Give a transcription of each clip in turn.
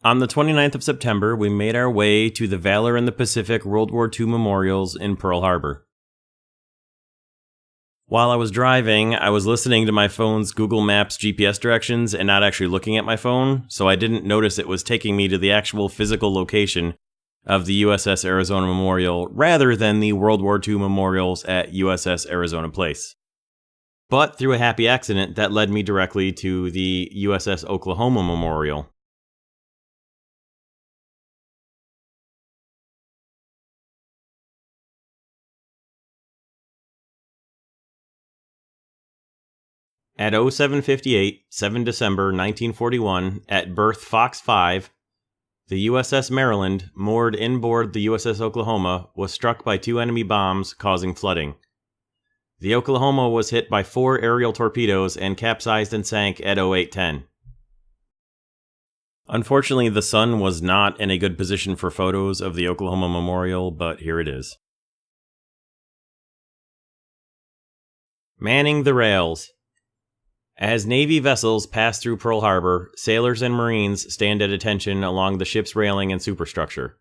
On the 29th of September, we made our way to the Valor and the Pacific World War II memorials in Pearl Harbor. While I was driving, I was listening to my phone's Google Maps GPS directions and not actually looking at my phone, so I didn't notice it was taking me to the actual physical location of the USS Arizona Memorial rather than the World War II memorials at USS Arizona Place. But through a happy accident, that led me directly to the USS Oklahoma Memorial. At 0758, 7 December 1941, at berth Fox 5, the USS Maryland, moored inboard the USS Oklahoma, was struck by 2 enemy bombs, causing flooding. The Oklahoma was hit by 4 aerial torpedoes and capsized and sank at 0810. Unfortunately, the sun was not in a good position for photos of the Oklahoma Memorial, but here it is. Manning the rails. As Navy vessels pass through Pearl Harbor, sailors and Marines stand at attention along the ship's railing and superstructure.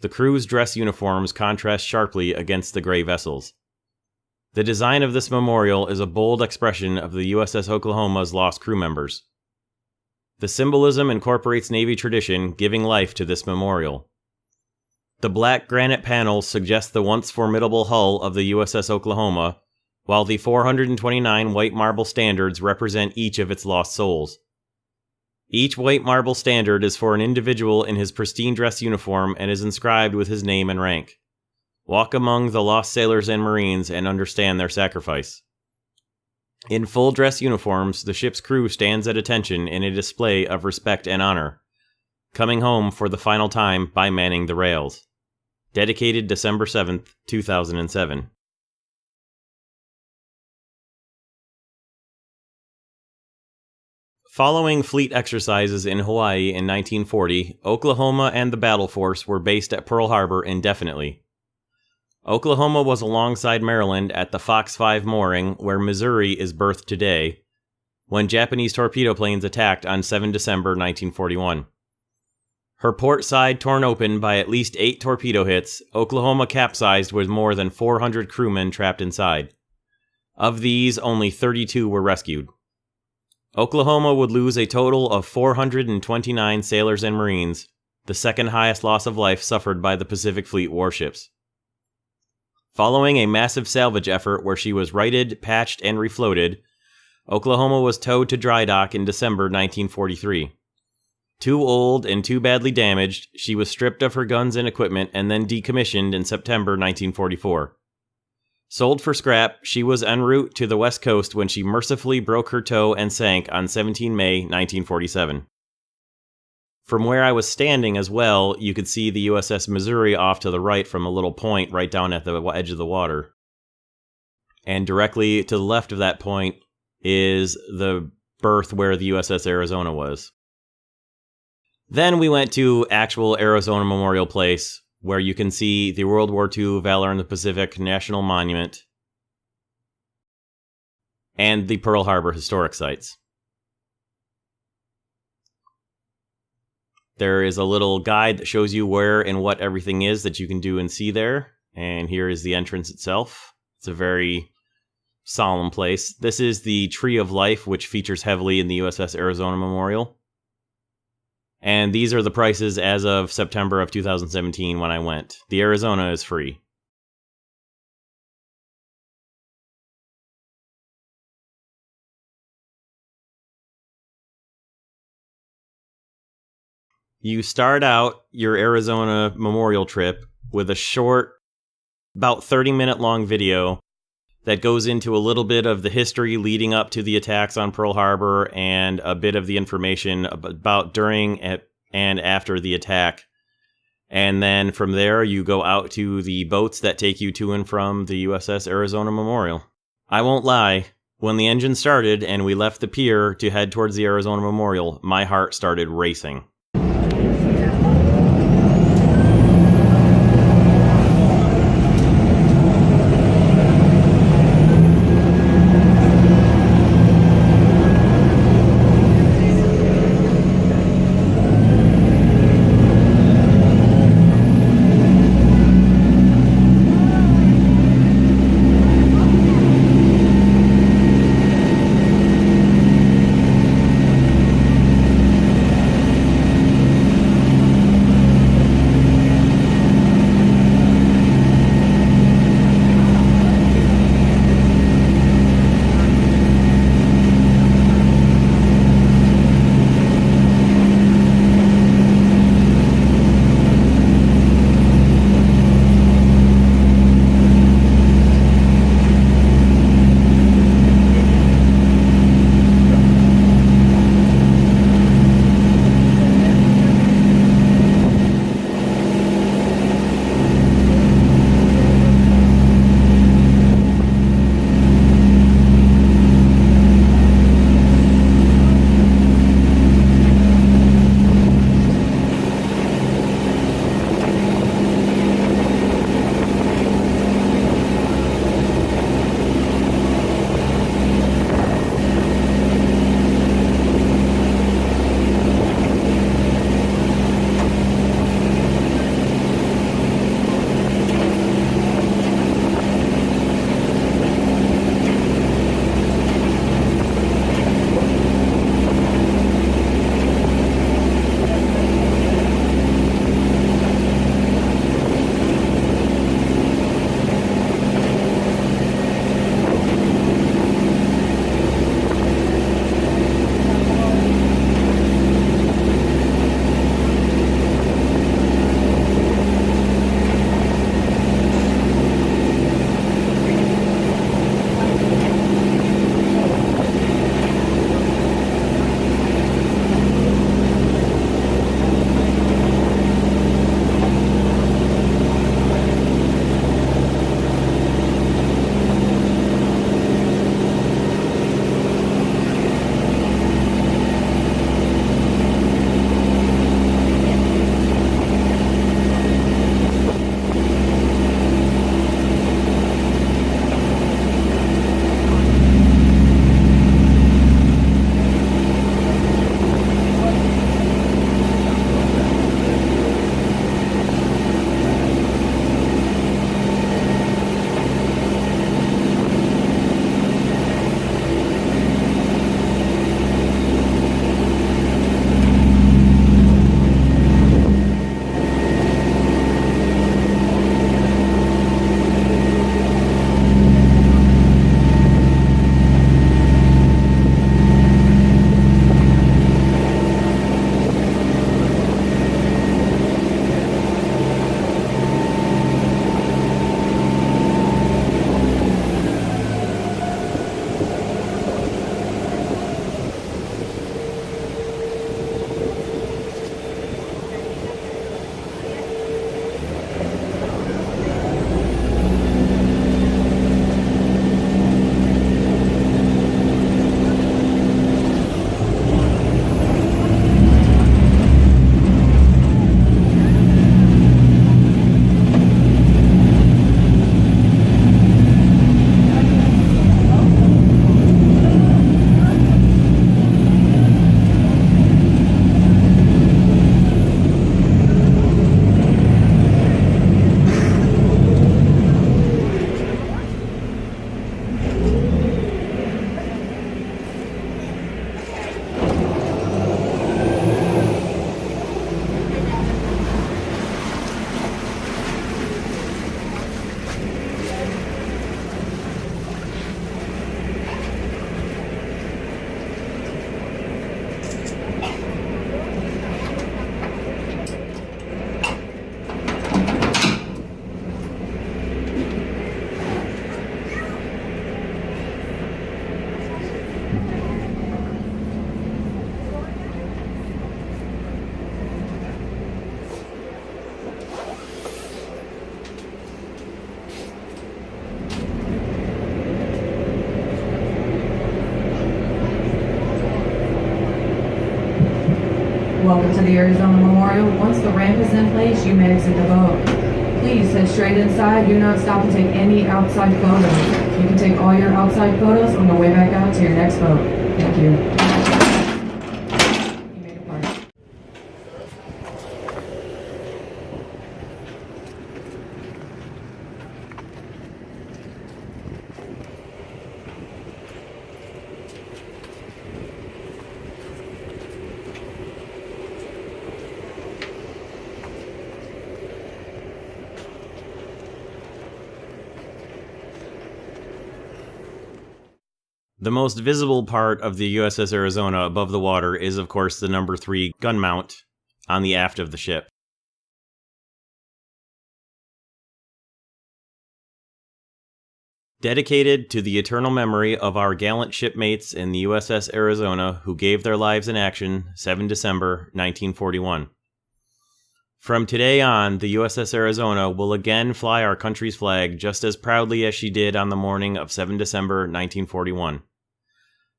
The crew's dress uniforms contrast sharply against the gray vessels. The design of this memorial is a bold expression of the USS Oklahoma's lost crew members. The symbolism incorporates Navy tradition, giving life to this memorial. The black granite panels suggest the once formidable hull of the USS Oklahoma, while the 429 white marble standards represent each of its lost souls. Each white marble standard is for an individual in his pristine dress uniform and is inscribed with his name and rank. Walk among the lost sailors and Marines and understand their sacrifice. In full dress uniforms, the ship's crew stands at attention in a display of respect and honor, coming home for the final time by manning the rails. Dedicated December 7th, 2007. Following fleet exercises in Hawaii in 1940, Oklahoma and the battle force were based at Pearl Harbor indefinitely. Oklahoma was alongside Maryland at the Fox 5 mooring, where Missouri is berthed today, when Japanese torpedo planes attacked on 7 December 1941. Her port side torn open by at least 8 torpedo hits, Oklahoma capsized with more than 400 crewmen trapped inside. Of these, only 32 were rescued. Oklahoma would lose a total of 429 sailors and Marines, the second highest loss of life suffered by the Pacific Fleet warships. Following a massive salvage effort where she was righted, patched, and refloated, Oklahoma was towed to dry dock in December 1943. Too old and too badly damaged, she was stripped of her guns and equipment and then decommissioned in September 1944. Sold for scrap, she was en route to the West Coast when she mercifully broke her toe and sank on 17 May 1947. From where I was standing as well, you could see the USS Missouri off to the right from a little point right down at the edge of the water. And directly to the left of that point is the berth where the USS Arizona was. Then we went to actual Arizona Memorial Place, where you can see the World War II Valor in the Pacific National Monument and the Pearl Harbor historic sites. There is a little guide that shows you where and what everything is that you can do and see there, and here is the entrance itself. It's a very solemn place. This is the Tree of Life, which features heavily in the USS Arizona Memorial. And these are the prices as of September of 2017 when I went. The Arizona is free. You start out your Arizona Memorial trip with a short, about 30-minute long video that goes into a little bit of the history leading up to the attacks on Pearl Harbor and a bit of the information about during and after the attack. And then from there, you go out to the boats that take you to and from the USS Arizona Memorial. I won't lie, when the engine started and we left the pier to head towards the Arizona Memorial, my heart started racing. to the Arizona Memorial. Once the ramp is in place, you may exit the boat. Please head straight inside. Do not stop to take any outside photos. You can take all your outside photos on the way back out to your next boat. Thank you. You may depart. The most visible part of the USS Arizona above the water is, of course, the number 3 gun mount on the aft of the ship. Dedicated to the eternal memory of our gallant shipmates in the USS Arizona who gave their lives in action 7 December 1941. From today on, the USS Arizona will again fly our country's flag just as proudly as she did on the morning of 7 December 1941.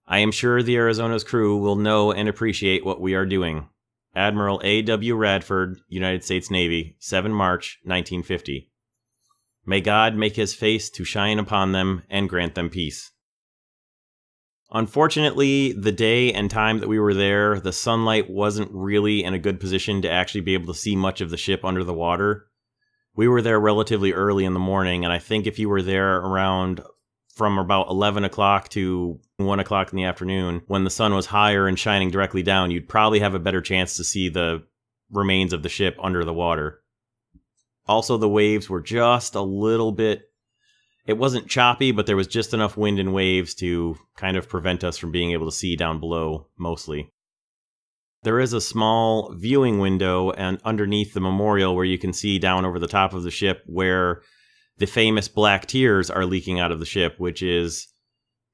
I am sure the Arizona's crew will know and appreciate what we are doing. Admiral A.W. Radford, United States Navy, 7 March 1950. May God make his face to shine upon them and grant them peace. Unfortunately, the day and time that we were there, the sunlight wasn't really in a good position to actually be able to see much of the ship under the water. We were there relatively early in the morning, and I think if you were there around from about 11 o'clock to 1 o'clock in the afternoon, when the sun was higher and shining directly down, you'd probably have a better chance to see the remains of the ship under the water. Also, the waves were just a little bit, it wasn't choppy, but there was just enough wind and waves to kind of prevent us from being able to see down below, mostly. There is a small viewing window and underneath the memorial where you can see down over the top of the ship where the famous black tears are leaking out of the ship, which is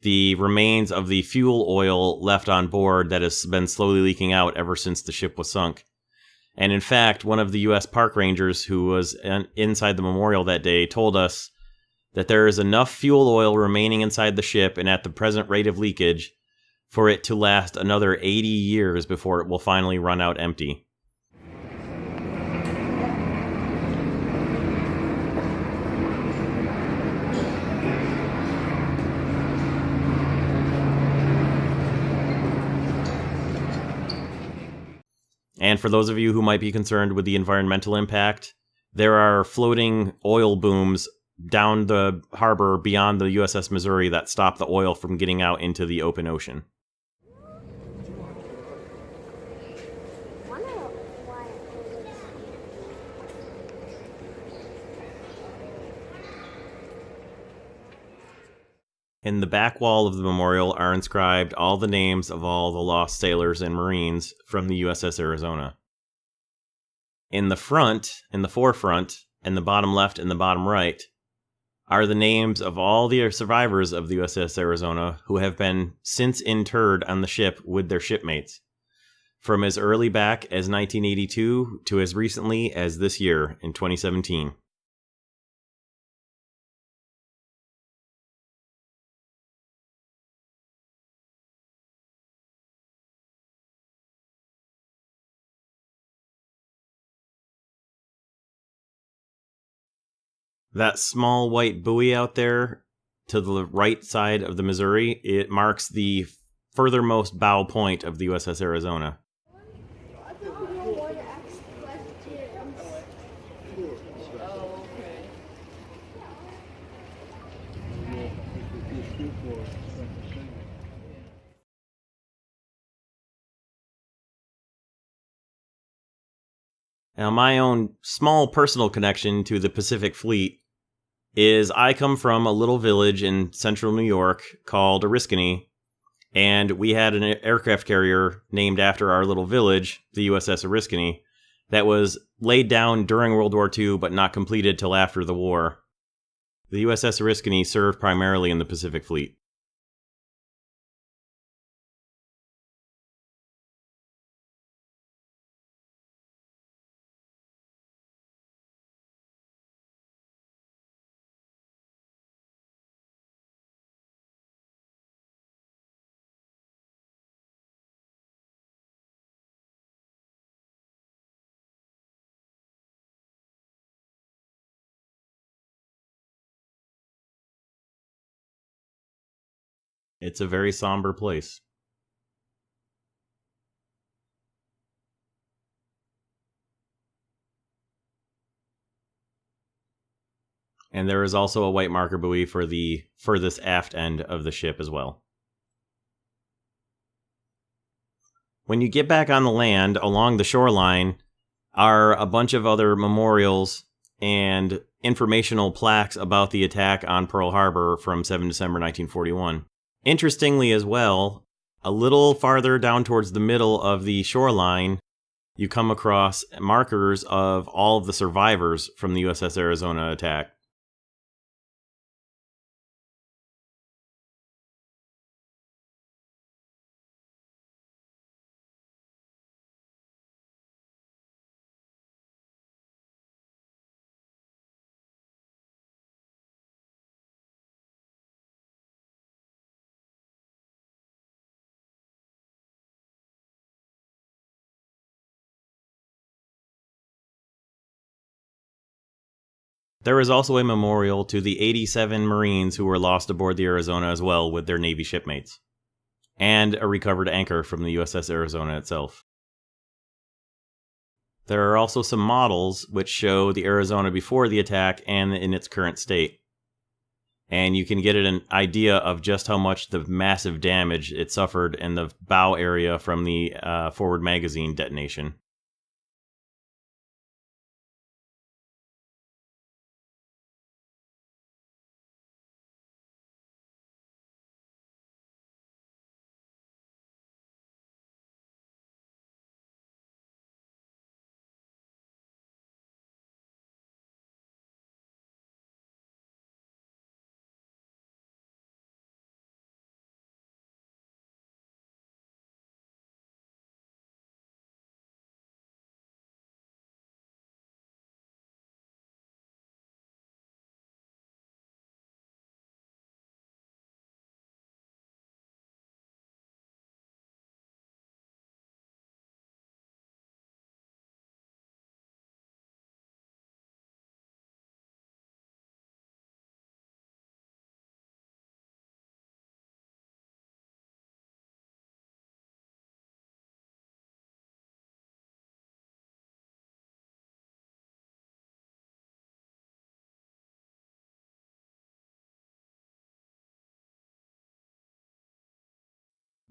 the remains of the fuel oil left on board that has been slowly leaking out ever since the ship was sunk. And in fact, one of the U.S. park rangers who was inside the memorial that day told us that there is enough fuel oil remaining inside the ship and at the present rate of leakage for it to last another 80 years before it will finally run out empty. And for those of you who might be concerned with the environmental impact, there are floating oil booms down the harbor beyond the USS Missouri that stop the oil from getting out into the open ocean. In the back wall of the memorial are inscribed all the names of all the lost sailors and Marines from the USS Arizona. In the forefront, and the bottom left and the bottom right, are the names of all the survivors of the USS Arizona who have been since interred on the ship with their shipmates, from as early back as 1982 to as recently as this year in 2017. That small white buoy out there to the right side of the Missouri, it marks the furthermost bow point of the USS Arizona. Now, my own small personal connection to the Pacific Fleet is I come from a little village in central New York called Oriskany, and we had an aircraft carrier named after our little village, the USS Oriskany, that was laid down during World War II but not completed till after the war. The USS Oriskany served primarily in the Pacific Fleet. It's a very somber place. And there is also a white marker buoy for the furthest aft end of the ship as well. When you get back on the land, along the shoreline are a bunch of other memorials and informational plaques about the attack on Pearl Harbor from 7 December 1941. Interestingly as well, a little farther down towards the middle of the shoreline, you come across markers of all of the survivors from the USS Arizona attack. There is also a memorial to the 87 Marines who were lost aboard the Arizona as well with their Navy shipmates, and a recovered anchor from the USS Arizona itself. There are also some models which show the Arizona before the attack and in its current state. And you can get an idea of just how much the massive damage it suffered in the bow area from the forward magazine detonation.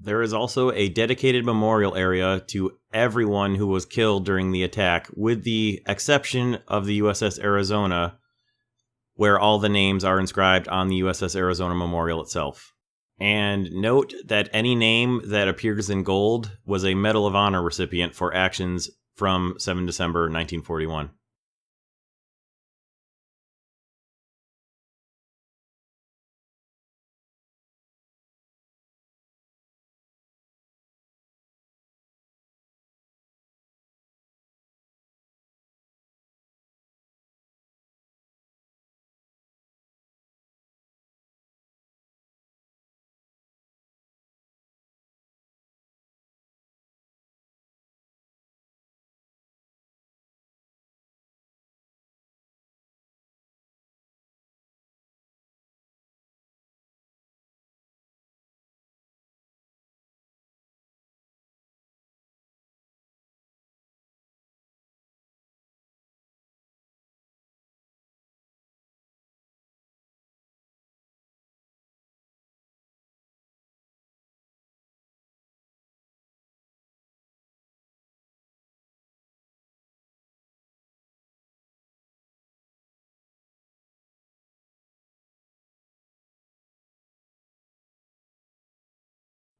There is also a dedicated memorial area to everyone who was killed during the attack, with the exception of the USS Arizona, where all the names are inscribed on the USS Arizona Memorial itself. And note that any name that appears in gold was a Medal of Honor recipient for actions from 7 December 1941.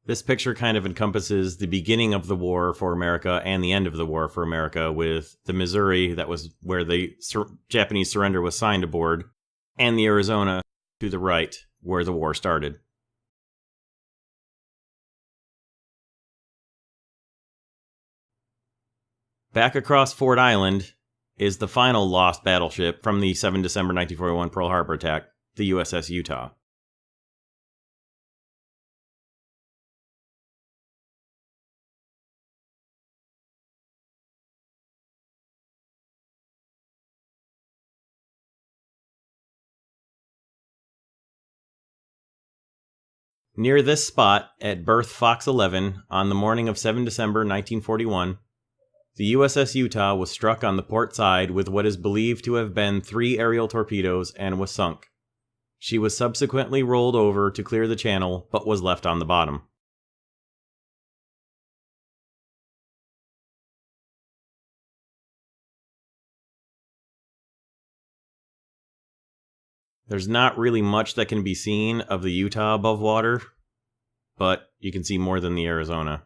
This picture kind of encompasses the beginning of the war for America and the end of the war for America, with the Missouri, that was where the Japanese surrender was signed aboard, and the Arizona to the right, where the war started. Back across Ford Island is the final lost battleship from the 7 December 1941 Pearl Harbor attack, the USS Utah. Near this spot, at berth Fox 11, on the morning of 7 December 1941, the USS Utah was struck on the port side with what is believed to have been 3 aerial torpedoes and was sunk. She was subsequently rolled over to clear the channel, but was left on the bottom. There's not really much that can be seen of the Utah above water, but you can see more than the Arizona.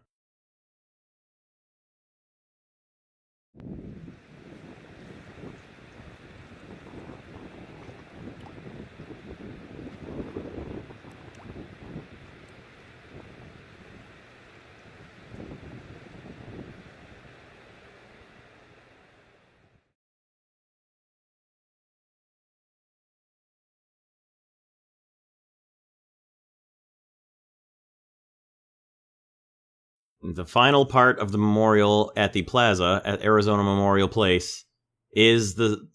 The final part of the memorial at the plaza at Arizona Memorial Place is the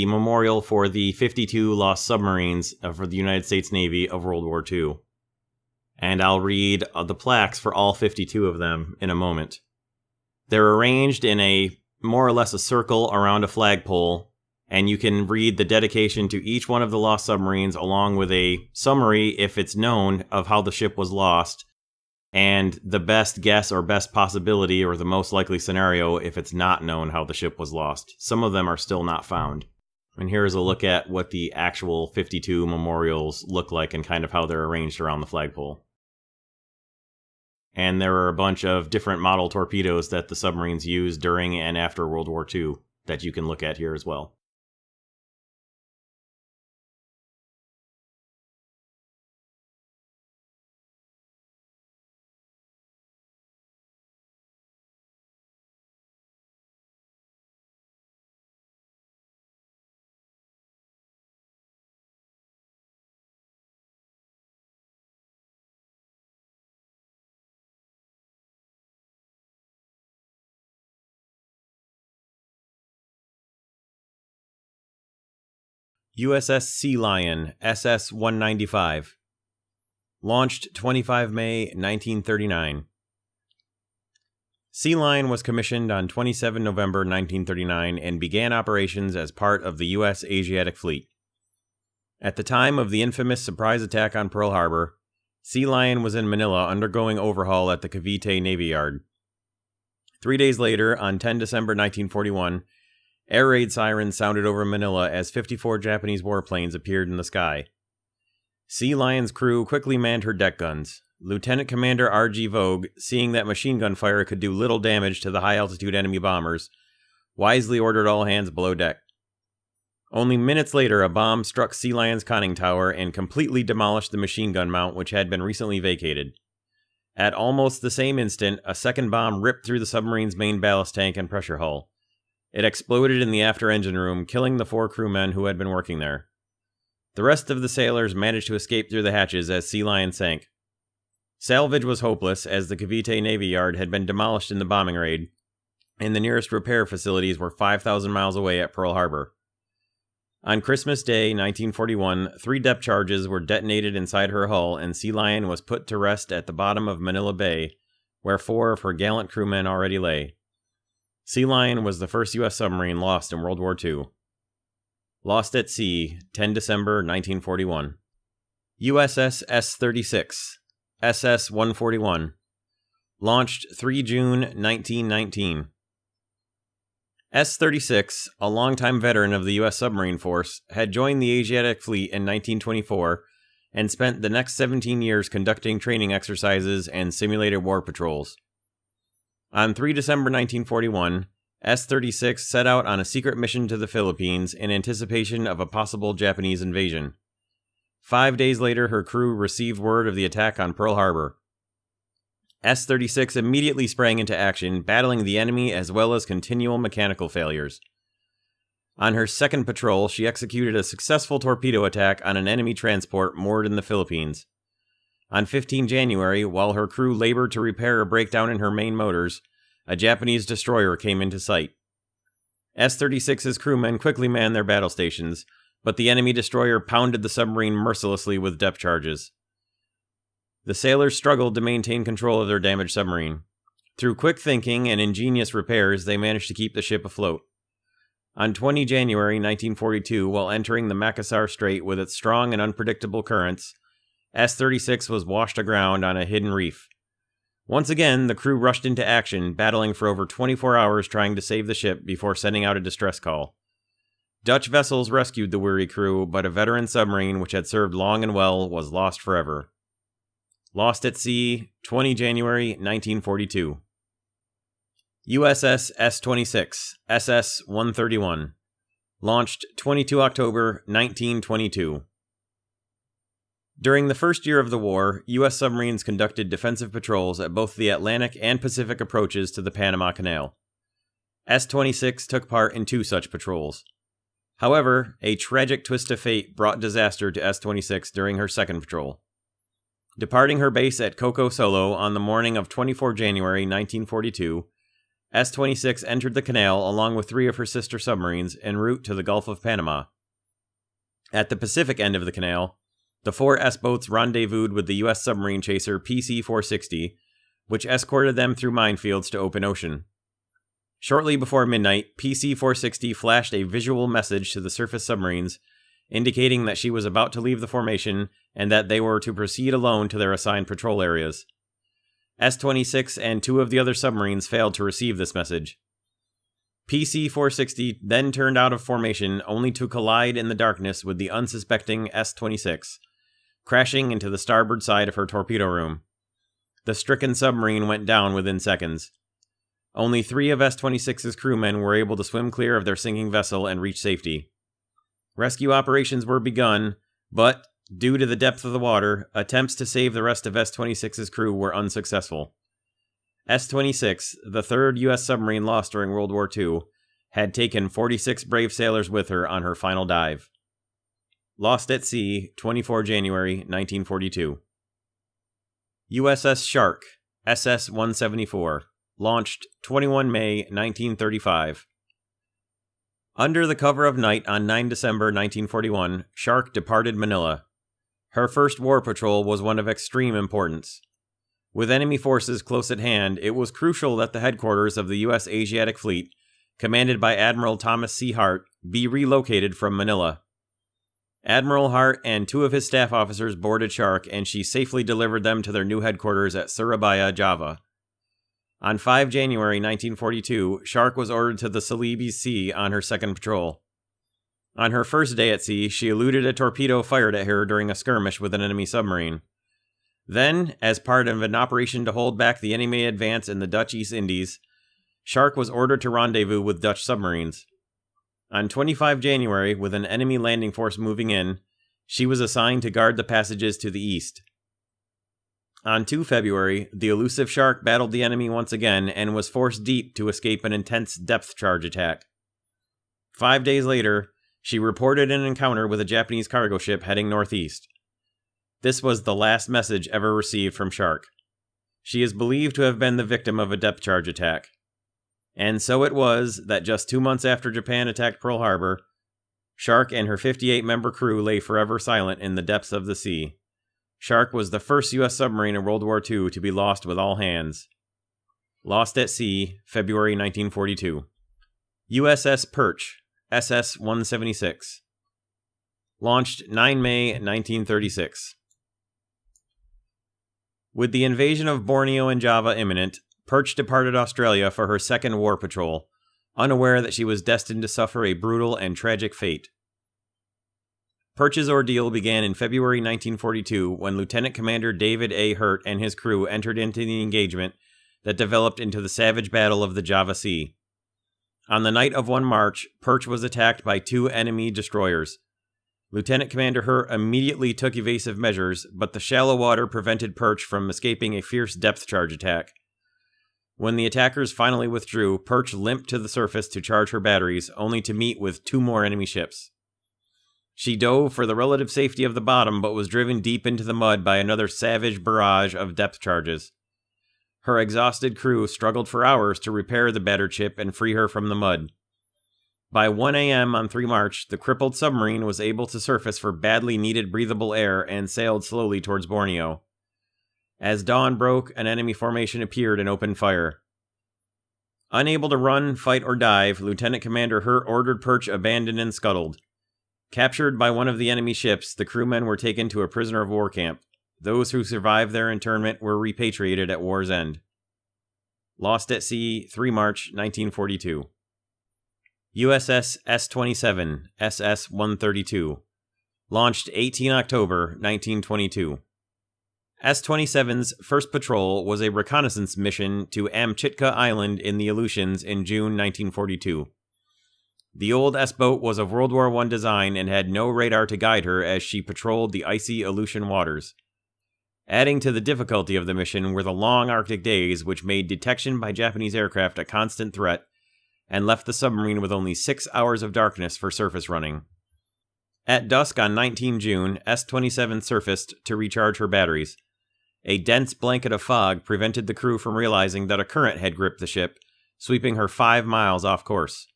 memorial for the 52 lost submarines for the United States Navy of World War II. And I'll read the plaques for all 52 of them in a moment. They're arranged in a more or less a circle around a flagpole, and you can read the dedication to each one of the lost submarines along with a summary, if it's known, of how the ship was lost, and the best guess or best possibility or the most likely scenario if it's not known how the ship was lost. Some of them are still not found. And here's a look at what the actual 52 memorials look like and kind of how they're arranged around the flagpole. And there are a bunch of different model torpedoes that the submarines used during and after World War II that you can look at here as well. USS Sea Lion, SS-195. Launched 25 May 1939. Sea Lion was commissioned on 27 November 1939 and began operations as part of the U.S. Asiatic Fleet. At the time of the infamous surprise attack on Pearl Harbor, Sea Lion was in Manila undergoing overhaul at the Cavite Navy Yard. 3 days later, on 10 December 1941, air raid sirens sounded over Manila as 54 Japanese warplanes appeared in the sky. Sea Lion's crew quickly manned her deck guns. Lieutenant Commander R.G. Vogue, seeing that machine gun fire could do little damage to the high-altitude enemy bombers, wisely ordered all hands below deck. Only minutes later, a bomb struck Sea Lion's conning tower and completely demolished the machine gun mount, which had been recently vacated. At almost the same instant, a second bomb ripped through the submarine's main ballast tank and pressure hull. It exploded in the after engine room, killing the 4 crewmen who had been working there. The rest of the sailors managed to escape through the hatches as Sea Lion sank. Salvage was hopeless, as the Cavite Navy Yard had been demolished in the bombing raid, and the nearest repair facilities were 5,000 miles away at Pearl Harbor. On Christmas Day, 1941, 3 depth charges were detonated inside her hull, and Sea Lion was put to rest at the bottom of Manila Bay, where 4 of her gallant crewmen already lay. Sea Lion was the first U.S. submarine lost in World War II. Lost at sea, 10 December 1941. USS S-36, SS-141. Launched 3 June 1919. S-36, a longtime veteran of the U.S. submarine force, had joined the Asiatic Fleet in 1924 and spent the next 17 years conducting training exercises and simulated war patrols. On 3 December 1941, S-36 set out on a secret mission to the Philippines in anticipation of a possible Japanese invasion. 5 days later, her crew received word of the attack on Pearl Harbor. S-36 immediately sprang into action, battling the enemy as well as continual mechanical failures. On her second patrol, she executed a successful torpedo attack on an enemy transport moored in the Philippines. On 15 January, while her crew labored to repair a breakdown in her main motors, a Japanese destroyer came into sight. S-36's crewmen quickly manned their battle stations, but the enemy destroyer pounded the submarine mercilessly with depth charges. The sailors struggled to maintain control of their damaged submarine. Through quick thinking and ingenious repairs, they managed to keep the ship afloat. On 20 January 1942, while entering the Makassar Strait with its strong and unpredictable currents, S-36 was washed aground on a hidden reef. Once again, the crew rushed into action, battling for over 24 hours trying to save the ship before sending out a distress call. Dutch vessels rescued the weary crew, but a veteran submarine which had served long and well was lost forever. Lost at sea, 20 January 1942. USS S-26, SS-131. Launched 22 October 1922. During the first year of the war, U.S. submarines conducted defensive patrols at both the Atlantic and Pacific approaches to the Panama Canal. S-26 took part in 2 such patrols. However, a tragic twist of fate brought disaster to S-26 during her second patrol. Departing her base at Coco Solo on the morning of 24 January 1942, S-26 entered the canal along with 3 of her sister submarines en route to the Gulf of Panama. At the Pacific end of the canal, the 4 S-boats rendezvoused with the U.S. submarine chaser PC-460, which escorted them through minefields to open ocean. Shortly before midnight, PC-460 flashed a visual message to the surface submarines, indicating that she was about to leave the formation and that they were to proceed alone to their assigned patrol areas. S-26 and 2 of the other submarines failed to receive this message. PC-460 then turned out of formation only to collide in the darkness with the unsuspecting S-26, crashing into the starboard side of her torpedo room. The stricken submarine went down within seconds. Only 3 of S-26's crewmen were able to swim clear of their sinking vessel and reach safety. Rescue operations were begun, but, due to the depth of the water, attempts to save the rest of S-26's crew were unsuccessful. S-26, the 3rd U.S. submarine lost during World War II, had taken 46 brave sailors with her on her final dive. Lost at sea, 24 January 1942. USS Shark, SS-174. Launched 21 May 1935. Under the cover of night on 9 December 1941, Shark departed Manila. Her first war patrol was one of extreme importance. With enemy forces close at hand, it was crucial that the headquarters of the U.S. Asiatic Fleet, commanded by Admiral Thomas C. Hart, be relocated from Manila. Admiral Hart and 2 of his staff officers boarded Shark, and she safely delivered them to their new headquarters at Surabaya, Java. On 5 January 1942, Shark was ordered to the Celebes Sea on her second patrol. On her first day at sea, she eluded a torpedo fired at her during a skirmish with an enemy submarine. Then, as part of an operation to hold back the enemy advance in the Dutch East Indies, Shark was ordered to rendezvous with Dutch submarines. On 25 January, with an enemy landing force moving in, she was assigned to guard the passages to the east. On 2 February, the elusive Shark battled the enemy once again and was forced deep to escape an intense depth charge attack. 5 days later, she reported an encounter with a Japanese cargo ship heading northeast. This was the last message ever received from Shark. She is believed to have been the victim of a depth charge attack. And so it was that just 2 months after Japan attacked Pearl Harbor, Shark and her 58-member crew lay forever silent in the depths of the sea. Shark was the first U.S. submarine in World War II to be lost with all hands. Lost at sea, February 1942. USS Perch, SS-176. Launched 9 May 1936. With the invasion of Borneo and Java imminent, Perch departed Australia for her second war patrol, unaware that she was destined to suffer a brutal and tragic fate. Perch's ordeal began in February 1942 when Lieutenant Commander David A. Hurt and his crew entered into the engagement that developed into the savage Battle of the Java Sea. On the night of 1 March, Perch was attacked by 2 enemy destroyers. Lieutenant Commander Hurt immediately took evasive measures, but the shallow water prevented Perch from escaping a fierce depth charge attack. When the attackers finally withdrew, Perch limped to the surface to charge her batteries, only to meet with 2 more enemy ships. She dove for the relative safety of the bottom, but was driven deep into the mud by another savage barrage of depth charges. Her exhausted crew struggled for hours to repair the battered ship and free her from the mud. By 1 a.m. on 3 March, the crippled submarine was able to surface for badly needed breathable air and sailed slowly towards Borneo. As dawn broke, an enemy formation appeared and opened fire. Unable to run, fight, or dive, Lieutenant Commander Hurt ordered Perch abandoned and scuttled. Captured by one of the enemy ships, the crewmen were taken to a prisoner of war camp. Those who survived their internment were repatriated at war's end. Lost at sea, 3 March 1942. USS S-27, SS-132. Launched 18 October 1922. S-27's first patrol was a reconnaissance mission to Amchitka Island in the Aleutians in June 1942. The old S-boat was of World War I design and had no radar to guide her as she patrolled the icy Aleutian waters. Adding to the difficulty of the mission were the long Arctic days, which made detection by Japanese aircraft a constant threat, and left the submarine with only 6 hours of darkness for surface running. At dusk on 19 June, S-27 surfaced to recharge her batteries. A dense blanket of fog prevented the crew from realizing that a current had gripped the ship, sweeping her 5 miles off course.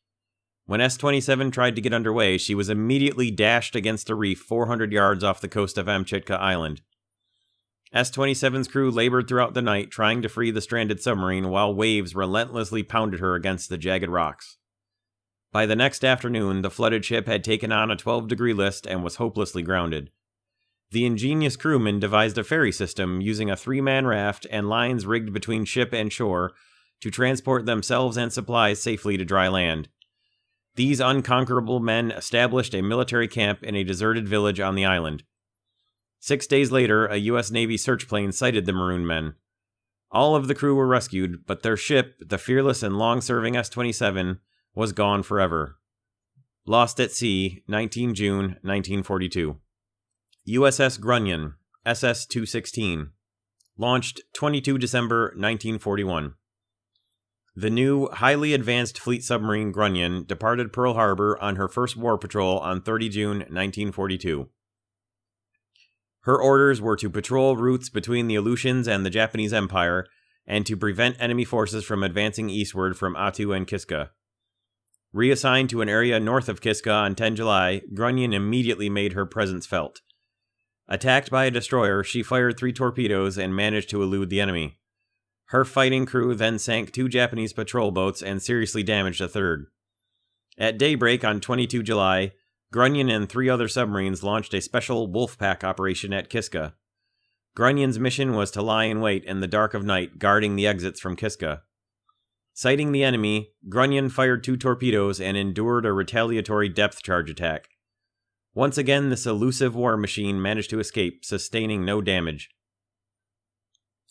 When S-27 tried to get underway, she was immediately dashed against a reef 400 yards off the coast of Amchitka Island. S-27's crew labored throughout the night trying to free the stranded submarine while waves relentlessly pounded her against the jagged rocks. By the next afternoon, the flooded ship had taken on a 12-degree list and was hopelessly grounded. The ingenious crewmen devised a ferry system using a 3-man raft and lines rigged between ship and shore to transport themselves and supplies safely to dry land. These unconquerable men established a military camp in a deserted village on the island. 6 days later, a U.S. Navy search plane sighted the marooned men. All of the crew were rescued, but their ship, the fearless and long-serving S-27, was gone forever. Lost at sea, 19 June 1942. USS Grunion, SS-216. Launched 22 December 1941. The new, highly advanced fleet submarine Grunion departed Pearl Harbor on her first war patrol on 30 June 1942. Her orders were to patrol routes between the Aleutians and the Japanese Empire, and to prevent enemy forces from advancing eastward from Attu and Kiska. Reassigned to an area north of Kiska on 10 July, Grunion immediately made her presence felt. Attacked by a destroyer, she fired 3 torpedoes and managed to elude the enemy. Her fighting crew then sank 2 Japanese patrol boats and seriously damaged a third. At daybreak on 22 July, Grunion and 3 other submarines launched a special Wolfpack operation at Kiska. Grunion's mission was to lie in wait in the dark of night, guarding the exits from Kiska. Sighting the enemy, Grunion fired 2 torpedoes and endured a retaliatory depth charge attack. Once again, this elusive war machine managed to escape, sustaining no damage.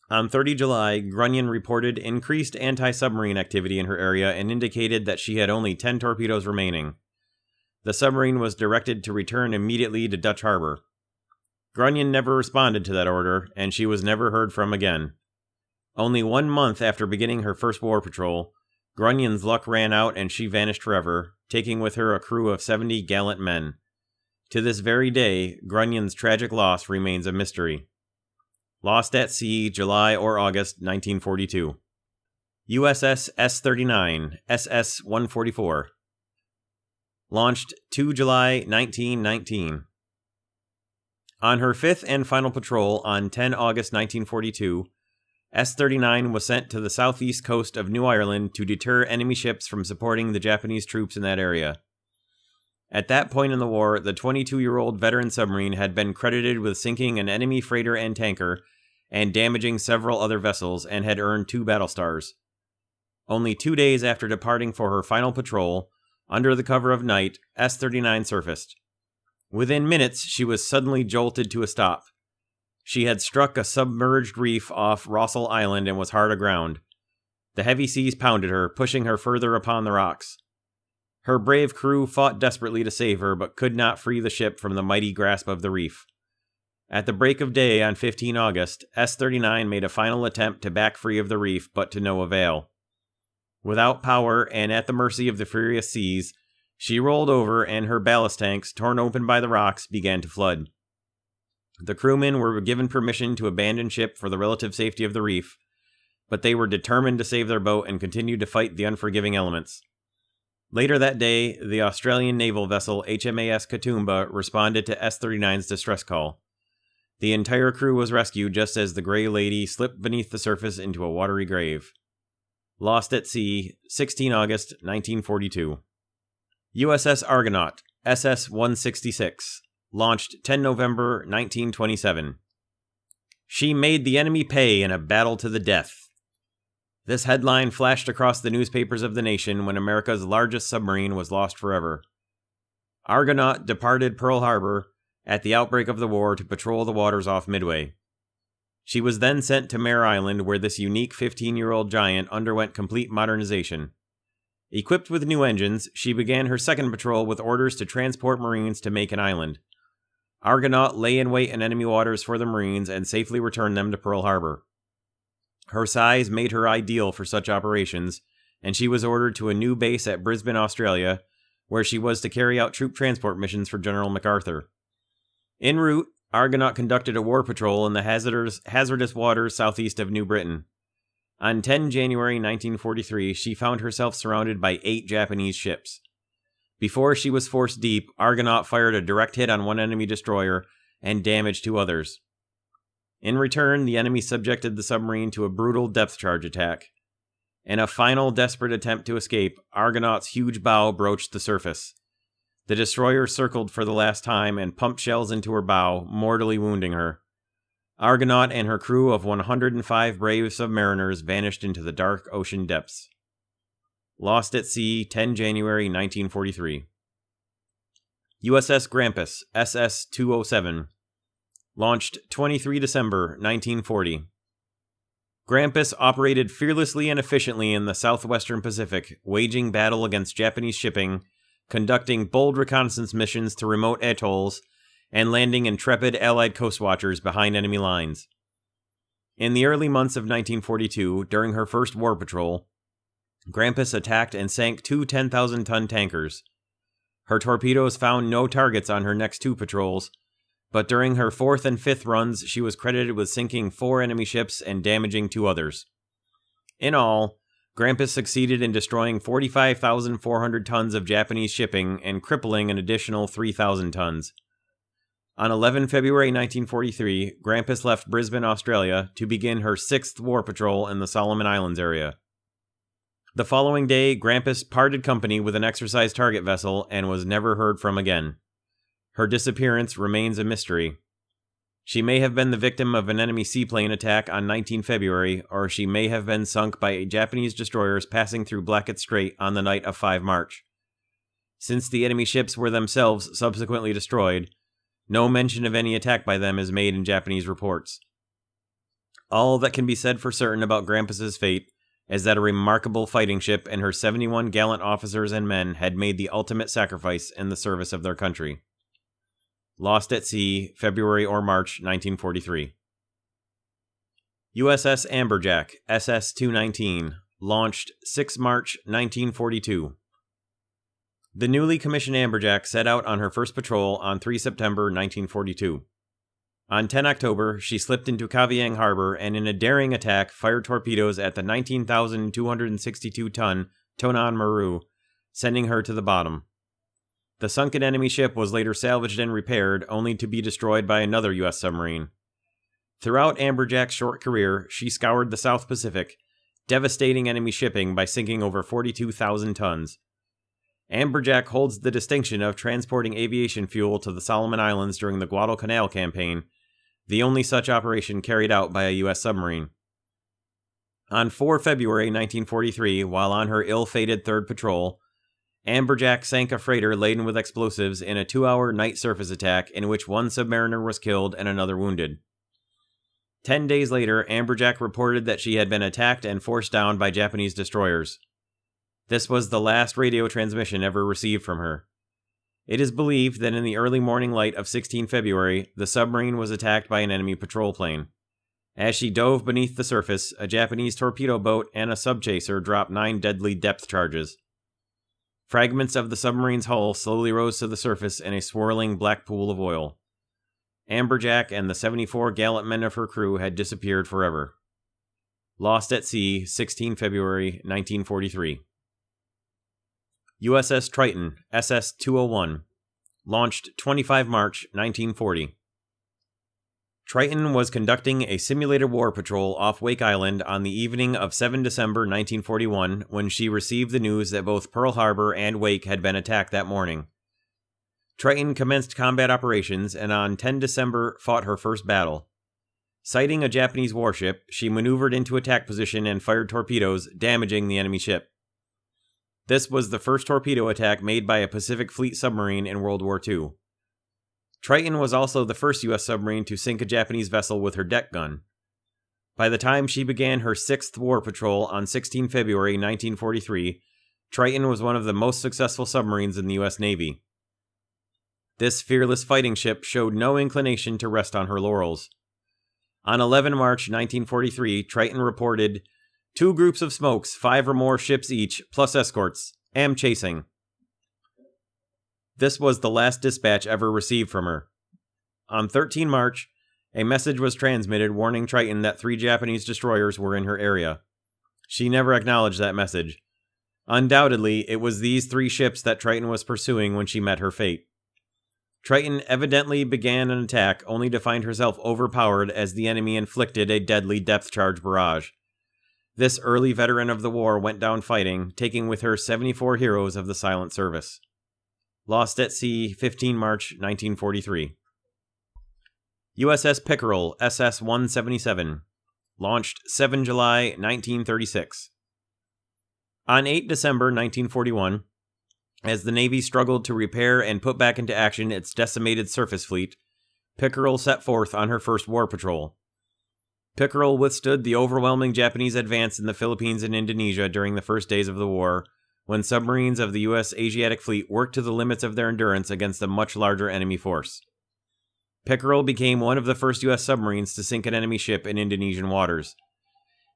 On 30 July, Grunion reported increased anti-submarine activity in her area and indicated that she had only 10 torpedoes remaining. The submarine was directed to return immediately to Dutch Harbor. Grunion never responded to that order, and she was never heard from again. Only 1 month after beginning her first war patrol, Grunion's luck ran out and she vanished forever, taking with her a crew of 70 gallant men. To this very day, Grunion's tragic loss remains a mystery. Lost at sea, July or August 1942. USS S-39, SS-144. Launched 2 July 1919. On her 5th and final patrol on 10 August 1942, S-39 was sent to the southeast coast of New Ireland to deter enemy ships from supporting the Japanese troops in that area. At that point in the war, the 22-year-old veteran submarine had been credited with sinking an enemy freighter and tanker and damaging several other vessels and had earned 2 battle stars. Only 2 days after departing for her final patrol, under the cover of night, S-39 surfaced. Within minutes, she was suddenly jolted to a stop. She had struck a submerged reef off Rossel Island and was hard aground. The heavy seas pounded her, pushing her further upon the rocks. Her brave crew fought desperately to save her, but could not free the ship from the mighty grasp of the reef. At the break of day on 15 August, S-39 made a final attempt to back free of the reef, but to no avail. Without power and at the mercy of the furious seas, she rolled over and her ballast tanks, torn open by the rocks, began to flood. The crewmen were given permission to abandon ship for the relative safety of the reef, but they were determined to save their boat and continued to fight the unforgiving elements. Later that day, the Australian naval vessel HMAS Katoomba responded to S-39's distress call. The entire crew was rescued just as the Gray Lady slipped beneath the surface into a watery grave. Lost at sea, 16 August 1942. USS Argonaut, SS-166, launched 10 November 1927. She made the enemy pay in a battle to the death. This headline flashed across the newspapers of the nation when America's largest submarine was lost forever. Argonaut departed Pearl Harbor at the outbreak of the war to patrol the waters off Midway. She was then sent to Mare Island, where this unique 15-year-old giant underwent complete modernization. Equipped with new engines, she began her second patrol with orders to transport Marines to Macon Island. Argonaut lay in wait in enemy waters for the Marines and safely returned them to Pearl Harbor. Her size made her ideal for such operations, and she was ordered to a new base at Brisbane, Australia, where she was to carry out troop transport missions for General MacArthur. En route, Argonaut conducted a war patrol in the hazardous waters southeast of New Britain. On 10 January 1943, she found herself surrounded by 8 Japanese ships. Before she was forced deep, Argonaut fired a direct hit on one enemy destroyer and damaged 2 others. In return, the enemy subjected the submarine to a brutal depth charge attack. In a final desperate attempt to escape, Argonaut's huge bow broached the surface. The destroyer circled for the last time and pumped shells into her bow, mortally wounding her. Argonaut and her crew of 105 brave submariners vanished into the dark ocean depths. Lost at sea, 10 January 1943. Uss Grampus Ss-207, launched 23 December 1940. Grampus operated fearlessly and efficiently in the southwestern Pacific, waging battle against Japanese shipping, conducting bold reconnaissance missions to remote atolls, and landing intrepid Allied coast watchers behind enemy lines. In the early months of 1942, during her first war patrol, Grampus attacked and sank 2 10,000-ton tankers. Her torpedoes found no targets on her next 2 patrols, but during her 4th and 5th runs, she was credited with sinking 4 enemy ships and damaging 2 others. In all, Grampus succeeded in destroying 45,400 tons of Japanese shipping and crippling an additional 3,000 tons. On 11 February 1943, Grampus left Brisbane, Australia, to begin her 6th war patrol in the Solomon Islands area. The following day, Grampus parted company with an exercise target vessel and was never heard from again. Her disappearance remains a mystery. She may have been the victim of an enemy seaplane attack on 19 February, or she may have been sunk by Japanese destroyers passing through Blackett Strait on the night of 5 March. Since the enemy ships were themselves subsequently destroyed, no mention of any attack by them is made in Japanese reports. All that can be said for certain about Grampus's fate is that a remarkable fighting ship and her 71 gallant officers and men had made the ultimate sacrifice in the service of their country. Lost at sea, February or March 1943. USS Amberjack, SS-219, launched 6 March 1942. The newly commissioned Amberjack set out on her first patrol on 3 September 1942. On 10 October, she slipped into Kavieng Harbor and in a daring attack fired torpedoes at the 19,262-ton Tonan Maru, sending her to the bottom. The sunken enemy ship was later salvaged and repaired, only to be destroyed by another U.S. submarine. Throughout Amberjack's short career, she scoured the South Pacific, devastating enemy shipping by sinking over 42,000 tons. Amberjack holds the distinction of transporting aviation fuel to the Solomon Islands during the Guadalcanal campaign, the only such operation carried out by a U.S. submarine. On 4 February 1943, while on her ill-fated third patrol, Amberjack sank a freighter laden with explosives in a 2-hour night surface attack in which 1 submariner was killed and another wounded. 10 days later, Amberjack reported that she had been attacked and forced down by Japanese destroyers. This was the last radio transmission ever received from her. It is believed that in the early morning light of 16 February, the submarine was attacked by an enemy patrol plane. As she dove beneath the surface, a Japanese torpedo boat and a subchaser dropped 9 deadly depth charges. Fragments of the submarine's hull slowly rose to the surface in a swirling black pool of oil. Amberjack and the 74 gallant men of her crew had disappeared forever. Lost at sea, 16 February 1943. USS Triton, SS-201, launched 25 March 1940. Triton was conducting a simulated war patrol off Wake Island on the evening of 7 December 1941 when she received the news that both Pearl Harbor and Wake had been attacked that morning. Triton commenced combat operations and on 10 December fought her first battle. Sighting a Japanese warship, she maneuvered into attack position and fired torpedoes, damaging the enemy ship. This was the first torpedo attack made by a Pacific Fleet submarine in World War II. Triton was also the first U.S. submarine to sink a Japanese vessel with her deck gun. By the time she began her 6th war patrol on 16 February 1943, Triton was one of the most successful submarines in the U.S. Navy. This fearless fighting ship showed no inclination to rest on her laurels. On 11 March 1943, Triton reported, 2 groups of smokes, 5 or more ships each, plus escorts. Am chasing. This was the last dispatch ever received from her. On 13 March, a message was transmitted warning Triton that 3 Japanese destroyers were in her area. She never acknowledged that message. Undoubtedly, it was these 3 ships that Triton was pursuing when she met her fate. Triton evidently began an attack only to find herself overpowered as the enemy inflicted a deadly depth charge barrage. This early veteran of the war went down fighting, taking with her 74 heroes of the silent service. Lost at sea, 15 March 1943. USS Pickerel, SS-177. Launched 7 July 1936. On 8 December 1941, as the Navy struggled to repair and put back into action its decimated surface fleet, Pickerel set forth on her first war patrol. Pickerel withstood the overwhelming Japanese advance in the Philippines and Indonesia during the first days of the war, when submarines of the U.S. Asiatic Fleet worked to the limits of their endurance against a much larger enemy force. Pickerel became one of the first U.S. submarines to sink an enemy ship in Indonesian waters.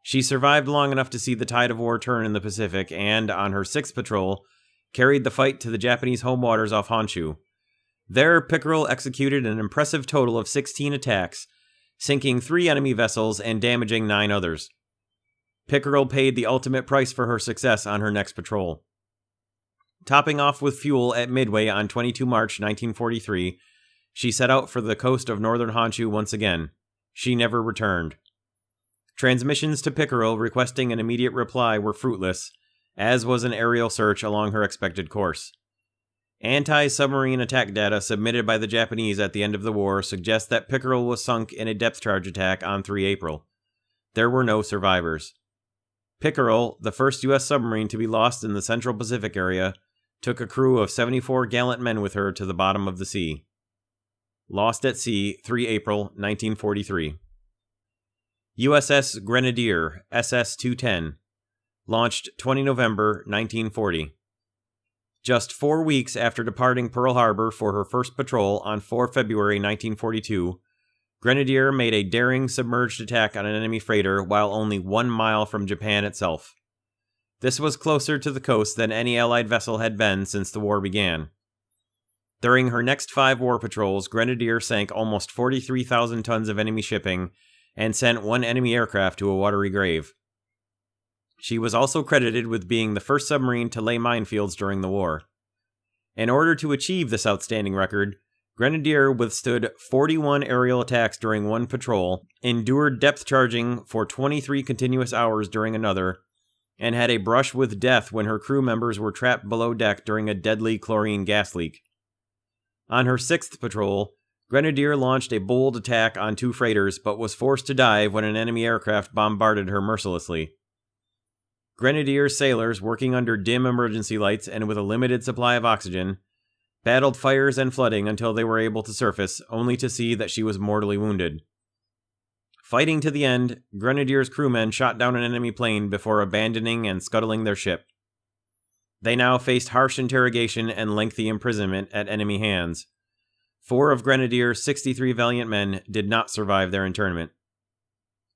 She survived long enough to see the tide of war turn in the Pacific and, on her 6th patrol, carried the fight to the Japanese home waters off Honshu. There, Pickerel executed an impressive total of 16 attacks, sinking 3 enemy vessels and damaging 9 others. Pickerel paid the ultimate price for her success on her next patrol. Topping off with fuel at Midway on 22 March 1943, she set out for the coast of northern Honshu once again. She never returned. Transmissions to Pickerel requesting an immediate reply were fruitless, as was an aerial search along her expected course. Anti-submarine attack data submitted by the Japanese at the end of the war suggest that Pickerel was sunk in a depth charge attack on 3 April. There were no survivors. Pickerel, the first U.S. submarine to be lost in the Central Pacific area, took a crew of 74 gallant men with her to the bottom of the sea. Lost at sea, 3 April 1943. Uss Grenadier Ss-210. Launched 20 November 1940. Just 4 weeks after departing Pearl Harbor for her first patrol on 4 February 1942, Grenadier made a daring submerged attack on an enemy freighter while only 1 mile from Japan itself. This was closer to the coast than any Allied vessel had been since the war began. During her next 5 war patrols, Grenadier sank almost 43,000 tons of enemy shipping and sent 1 enemy aircraft to a watery grave. She was also credited with being the first submarine to lay minefields during the war. In order to achieve this outstanding record, Grenadier withstood 41 aerial attacks during 1 patrol, endured depth charging for 23 continuous hours during another, and had a brush with death when her crew members were trapped below deck during a deadly chlorine gas leak. On her 6th patrol, Grenadier launched a bold attack on 2 freighters but was forced to dive when an enemy aircraft bombarded her mercilessly. Grenadier sailors, working under dim emergency lights and with a limited supply of oxygen, battled fires and flooding until they were able to surface, only to see that she was mortally wounded. Fighting to the end, Grenadier's crewmen shot down an enemy plane before abandoning and scuttling their ship. They now faced harsh interrogation and lengthy imprisonment at enemy hands. 4 of Grenadier's 63 valiant men did not survive their internment.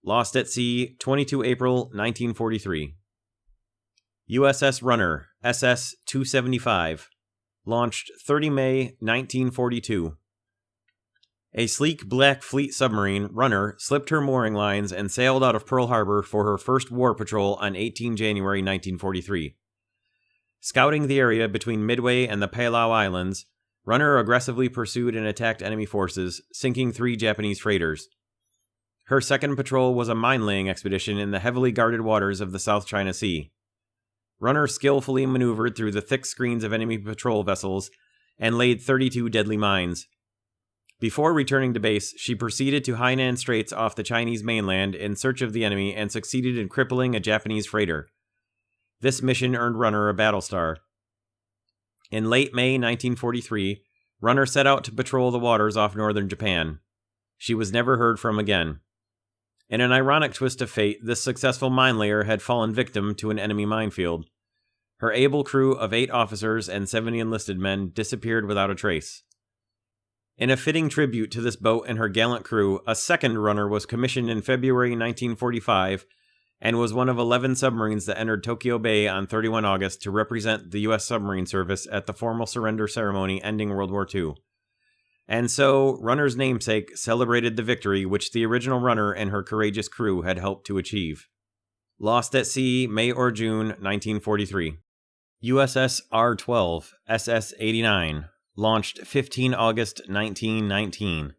Lost at sea, 22 April 1943. USS Runner, SS-275. Launched 30 May 1942. A sleek black fleet submarine, Runner, slipped her mooring lines and sailed out of Pearl Harbor for her first war patrol on 18 January 1943. Scouting the area between Midway and the Palau Islands, Runner aggressively pursued and attacked enemy forces, sinking 3 Japanese freighters. Her second patrol was a mine-laying expedition in the heavily guarded waters of the South China Sea. Runner skillfully maneuvered through the thick screens of enemy patrol vessels and laid 32 deadly mines. Before returning to base, she proceeded to Hainan Straits off the Chinese mainland in search of the enemy and succeeded in crippling a Japanese freighter. This mission earned Runner a battle star. In late May 1943, Runner set out to patrol the waters off northern Japan. She was never heard from again. In an ironic twist of fate, this successful mine-layer had fallen victim to an enemy minefield. Her able crew of 8 officers and 70 enlisted men disappeared without a trace. In a fitting tribute to this boat and her gallant crew, a second runner was commissioned in February 1945 and was one of 11 submarines that entered Tokyo Bay on 31 August to represent the U.S. submarine service at the formal surrender ceremony ending World War II. And so, Runner's namesake celebrated the victory which the original runner and her courageous crew had helped to achieve. Lost at sea, May or June 1943. USS R-12, SS-89, launched 15 August 1919.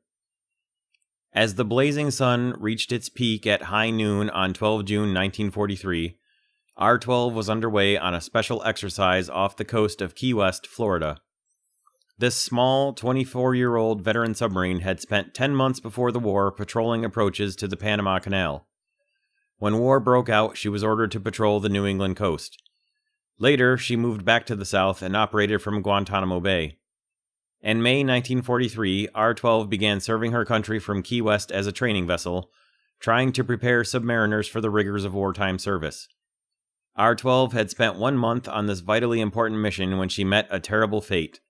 As the blazing sun reached its peak at high noon on 12 June 1943, R-12 was underway on a special exercise off the coast of Key West, Florida. This small, 24-year-old veteran submarine had spent 10 months before the war patrolling approaches to the Panama Canal. When war broke out, she was ordered to patrol the New England coast. Later, she moved back to the south and operated from Guantanamo Bay. In May 1943, R-12 began serving her country from Key West as a training vessel, trying to prepare submariners for the rigors of wartime service. R-12 had spent 1 month on this vitally important mission when she met a terrible fate.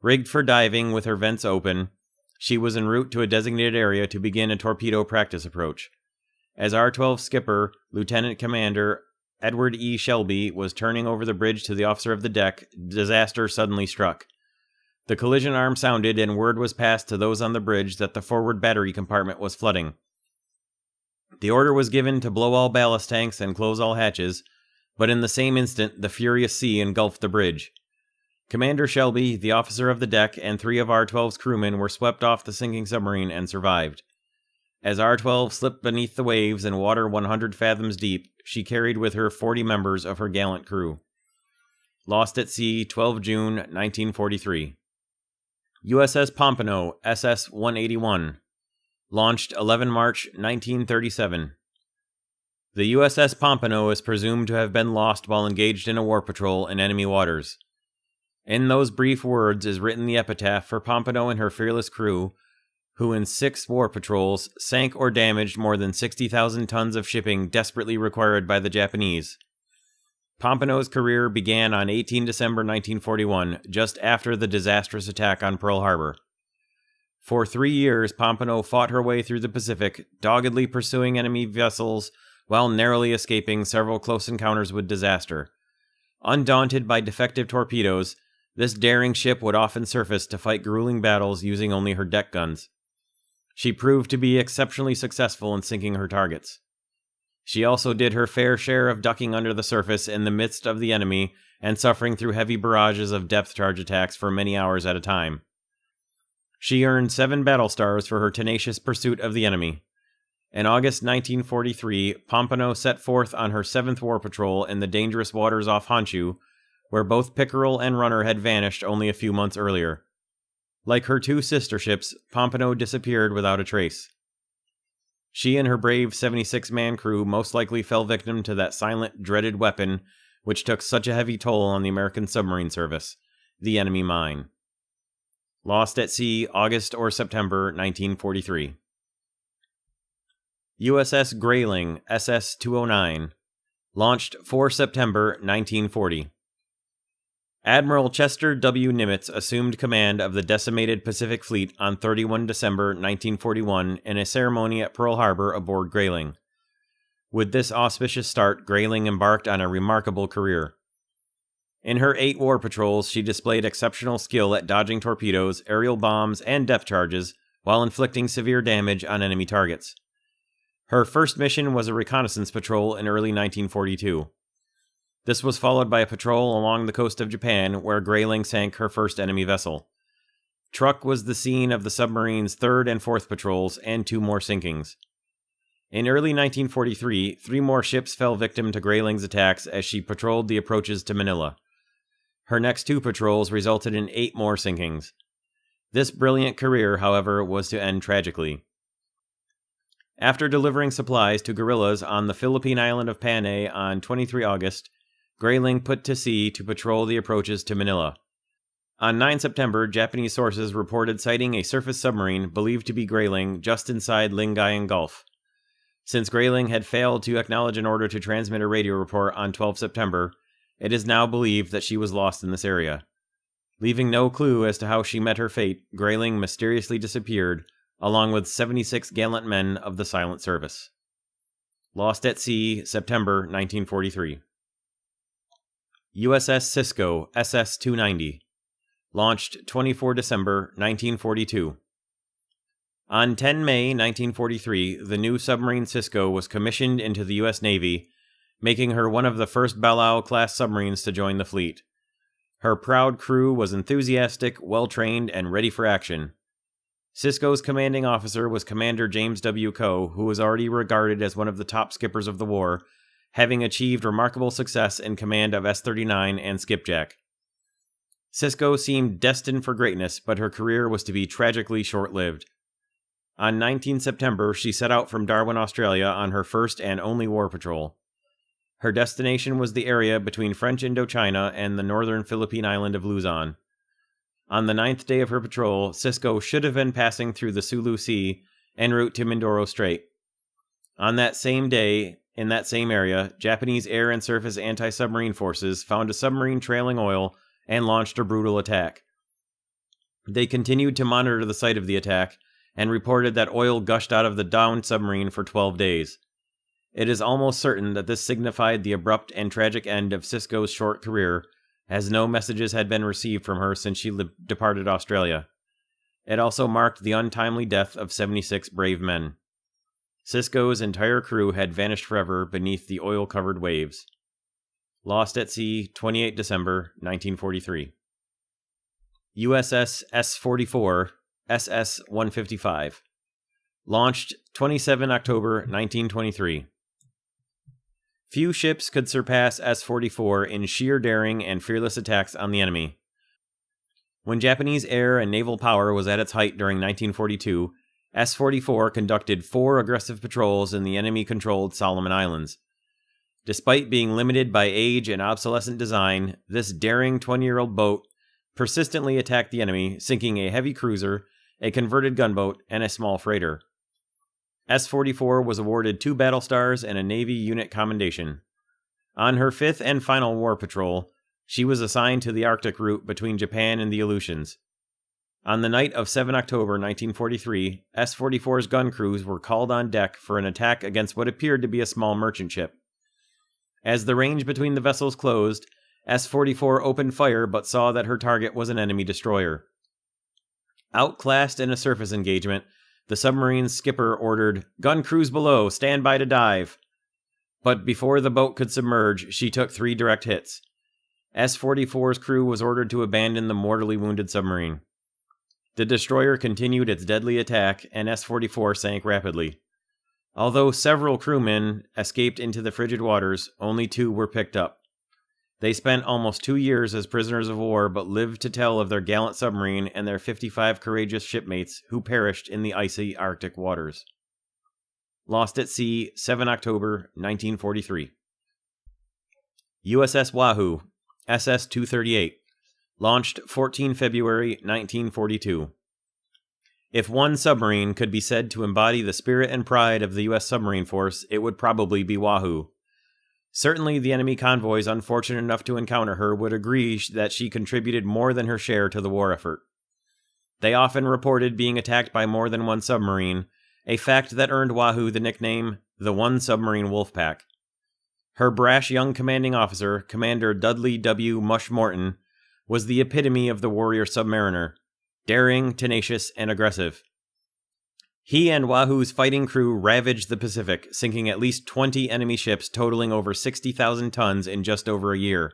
Rigged for diving with her vents open, she was en route to a designated area to begin a torpedo practice approach. As R-12 skipper, Lieutenant Commander Edward E. Shelby, was turning over the bridge to the officer of the deck, disaster suddenly struck. The collision alarm sounded and word was passed to those on the bridge that the forward battery compartment was flooding. The order was given to blow all ballast tanks and close all hatches, but in the same instant the furious sea engulfed the bridge. Commander Shelby, the officer of the deck, and 3 of R-12's crewmen were swept off the sinking submarine and survived. As R-12 slipped beneath the waves in water 100 fathoms deep, she carried with her 40 members of her gallant crew. Lost at sea, 12 June 1943. USS Pompano, SS-181. Launched 11 March 1937. The USS Pompano is presumed to have been lost while engaged in a war patrol in enemy waters. In those brief words is written the epitaph for Pompano and her fearless crew, who in 6 war patrols sank or damaged more than 60,000 tons of shipping desperately required by the Japanese. Pompano's career began on 18 December 1941, just after the disastrous attack on Pearl Harbor. For 3 years, Pompano fought her way through the Pacific, doggedly pursuing enemy vessels while narrowly escaping several close encounters with disaster. Undaunted by defective torpedoes, this daring ship would often surface to fight grueling battles using only her deck guns. She proved to be exceptionally successful in sinking her targets. She also did her fair share of ducking under the surface in the midst of the enemy and suffering through heavy barrages of depth charge attacks for many hours at a time. She earned 7 battle stars for her tenacious pursuit of the enemy. In August 1943, Pompano set forth on her 7th war patrol in the dangerous waters off Honshu, where both Pickerel and Runner had vanished only a few months earlier. Like her 2 sister ships, Pompano disappeared without a trace. She and her brave 76-man crew most likely fell victim to that silent, dreaded weapon which took such a heavy toll on the American submarine service, the enemy mine. Lost at sea, August or September 1943. Uss Grayling Ss 209. Launched 4 September 1940. Admiral Chester W. Nimitz assumed command of the decimated Pacific Fleet on 31 December 1941 in a ceremony at Pearl Harbor aboard Grayling. With this auspicious start, Grayling embarked on a remarkable career. In her 8 war patrols, she displayed exceptional skill at dodging torpedoes, aerial bombs, and depth charges, while inflicting severe damage on enemy targets. Her first mission was a reconnaissance patrol in early 1942. This was followed by a patrol along the coast of Japan, where Grayling sank her first enemy vessel. Truk was the scene of the submarine's 3rd and 4th patrols, and 2 more sinkings. In early 1943, 3 more ships fell victim to Grayling's attacks as she patrolled the approaches to Manila. Her next 2 patrols resulted in 8 more sinkings. This brilliant career, however, was to end tragically. After delivering supplies to guerrillas on the Philippine island of Panay on 23 August, Grayling put to sea to patrol the approaches to Manila. On 9 September, Japanese sources reported sighting a surface submarine believed to be Grayling just inside Lingayen Gulf. Since Grayling had failed to acknowledge an order to transmit a radio report on 12 September, it is now believed that she was lost in this area. Leaving no clue as to how she met her fate, Grayling mysteriously disappeared, along with 76 gallant men of the silent service. Lost at sea, September 1943. USS Cisco, SS-290. Launched 24 December 1942. On 10 May 1943, the new submarine Cisco was commissioned into the U.S. Navy, making her one of the first Balao-class submarines to join the fleet. Her proud crew was enthusiastic, well-trained, and ready for action. Cisco's commanding officer was Commander James W. Coe, who was already regarded as one of the top skippers of the war, having achieved remarkable success in command of S-39 and Skipjack. Cisco seemed destined for greatness, but her career was to be tragically short-lived. On 19 September, she set out from Darwin, Australia on her first and only war patrol. Her destination was the area between French Indochina and the northern Philippine island of Luzon. On the 9th day of her patrol, Cisco should have been passing through the Sulu Sea en route to Mindoro Strait. On that same day, in that same area, Japanese air and surface anti-submarine forces found a submarine trailing oil and launched a brutal attack. They continued to monitor the site of the attack and reported that oil gushed out of the downed submarine for 12 days. It is almost certain that this signified the abrupt and tragic end of Cisco's short career, as no messages had been received from her since she departed Australia. It also marked the untimely death of 76 brave men. Cisco's entire crew had vanished forever beneath the oil-covered waves. Lost at sea, 28 December 1943. USS S-44, SS-155. Launched 27 October 1923. Few ships could surpass S-44 in sheer daring and fearless attacks on the enemy. When Japanese air and naval power was at its height during 1942, S-44 conducted 4 aggressive patrols in the enemy-controlled Solomon Islands. Despite being limited by age and obsolescent design, this daring 20-year-old boat persistently attacked the enemy, sinking a heavy cruiser, a converted gunboat, and a small freighter. S-44 was awarded 2 battle stars and a Navy unit commendation. On her 5th and final war patrol, she was assigned to the Arctic route between Japan and the Aleutians. On the night of 7 October 1943, S-44's gun crews were called on deck for an attack against what appeared to be a small merchant ship. As the range between the vessels closed, S-44 opened fire but saw that her target was an enemy destroyer. Outclassed in a surface engagement, the submarine's skipper ordered, "Gun crews below, stand by to dive." But before the boat could submerge, she took 3 direct hits. S-44's crew was ordered to abandon the mortally wounded submarine. The destroyer continued its deadly attack, and S-44 sank rapidly. Although several crewmen escaped into the frigid waters, only 2 were picked up. They spent almost 2 years as prisoners of war, but lived to tell of their gallant submarine and their 55 courageous shipmates who perished in the icy Arctic waters. Lost at sea, 7 October 1943. USS Wahoo, SS-238. Launched 14 February 1942. If one submarine could be said to embody the spirit and pride of the U.S. submarine force, it would probably be Wahoo. Certainly the enemy convoys unfortunate enough to encounter her would agree that she contributed more than her share to the war effort. They often reported being attacked by more than one submarine, a fact that earned Wahoo the nickname, the One Submarine Wolfpack. Her brash young commanding officer, Commander Dudley W. Mush Morton, was the epitome of the warrior submariner, daring, tenacious, and aggressive. He and Wahoo's fighting crew ravaged the Pacific, sinking at least 20 enemy ships totaling over 60,000 tons in just over a year.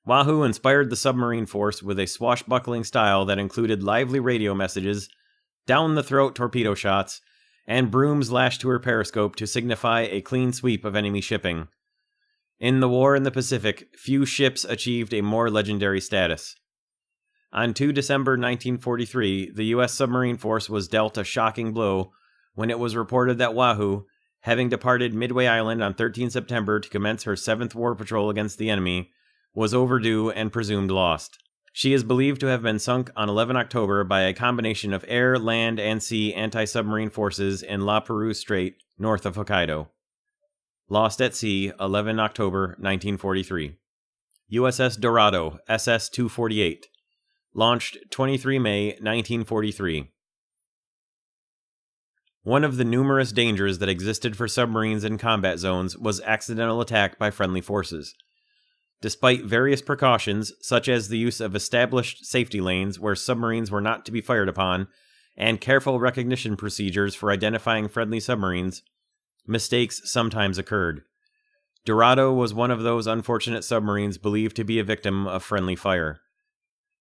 Wahoo inspired the submarine force with a swashbuckling style that included lively radio messages, down-the-throat torpedo shots, and brooms lashed to her periscope to signify a clean sweep of enemy shipping. In the war in the Pacific, few ships achieved a more legendary status. On 2 December 1943, the U.S. submarine force was dealt a shocking blow when it was reported that Wahoo, having departed Midway Island on 13 September to commence her 7th war patrol against the enemy, was overdue and presumed lost. She is believed to have been sunk on 11 October by a combination of air, land, and sea anti-submarine forces in La Perouse Strait, north of Hokkaido. Lost at sea, 11 October 1943. USS Dorado, SS-248. Launched 23 May 1943. One of the numerous dangers that existed for submarines in combat zones was accidental attack by friendly forces. Despite various precautions, such as the use of established safety lanes where submarines were not to be fired upon, and careful recognition procedures for identifying friendly submarines, mistakes sometimes occurred. Dorado was one of those unfortunate submarines believed to be a victim of friendly fire.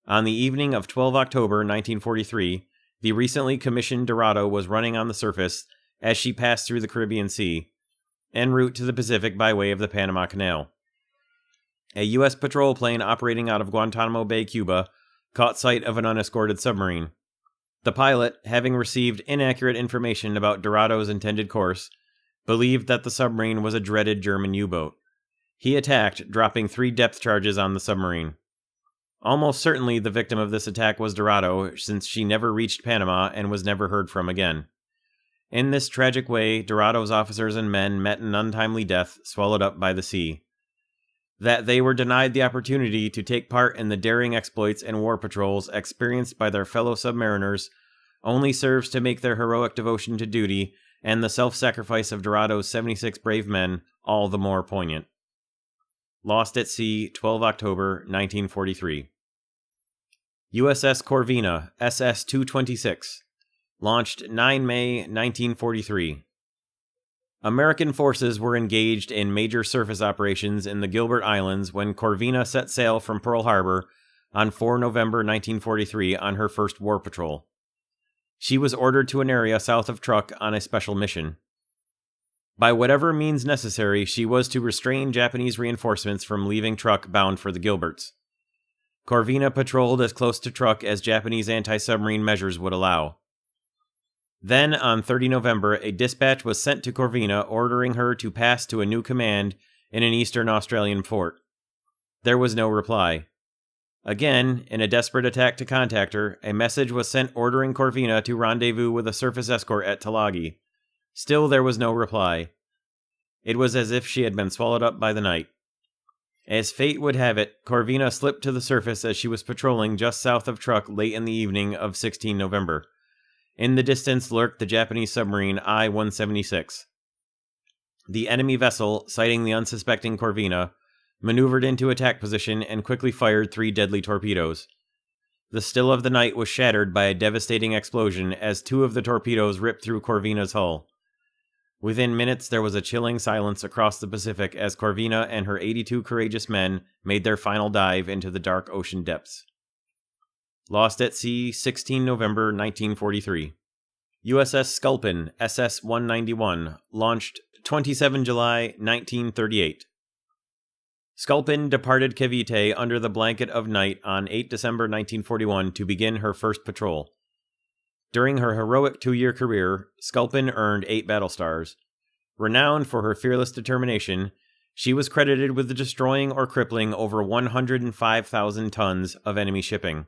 On the evening of 12 October 1943, the recently commissioned Dorado was running on the surface as she passed through the Caribbean Sea, en route to the Pacific by way of the Panama Canal. A U.S. patrol plane operating out of Guantanamo Bay, Cuba, caught sight of an unescorted submarine. The pilot, having received inaccurate information about Dorado's intended course, believed that the submarine was a dreaded German U-boat. He attacked, dropping 3 depth charges on the submarine. Almost certainly the victim of this attack was Dorado, since she never reached Panama and was never heard from again. In this tragic way, Dorado's officers and men met an untimely death, swallowed up by the sea. That they were denied the opportunity to take part in the daring exploits and war patrols experienced by their fellow submariners only serves to make their heroic devotion to duty and the self-sacrifice of Dorado's 76 brave men all the more poignant. Lost at sea, 12 October 1943. USS Corvina, SS-226. Launched 9 May 1943. American forces were engaged in major surface operations in the Gilbert Islands when Corvina set sail from Pearl Harbor on 4 November 1943 on her first war patrol. She was ordered to an area south of Truk on a special mission. By whatever means necessary, she was to restrain Japanese reinforcements from leaving Truk bound for the Gilberts. Corvina patrolled as close to Truk as Japanese anti-submarine measures would allow. Then, on 30 November, a dispatch was sent to Corvina ordering her to pass to a new command in an eastern Australian fort. There was no reply. Again, in a desperate attack to contact her, a message was sent ordering Corvina to rendezvous with a surface escort at Tulagi. Still there was no reply. It was as if she had been swallowed up by the night. As fate would have it, Corvina slipped to the surface as she was patrolling just south of Truk late in the evening of 16 November. In the distance lurked the Japanese submarine I-176. The enemy vessel, sighting the unsuspecting Corvina, maneuvered into attack position and quickly fired 3 deadly torpedoes. The still of the night was shattered by a devastating explosion as 2 of the torpedoes ripped through Corvina's hull. Within minutes, there was a chilling silence across the Pacific as Corvina and her 82 courageous men made their final dive into the dark ocean depths. Lost at sea, 16 November 1943. USS Sculpin SS-191, launched 27 July 1938. Sculpin departed Cavite under the blanket of night on 8 December 1941 to begin her first patrol. During her heroic 2-year career, Sculpin earned 8 battle stars. Renowned for her fearless determination, she was credited with destroying or crippling over 105,000 tons of enemy shipping.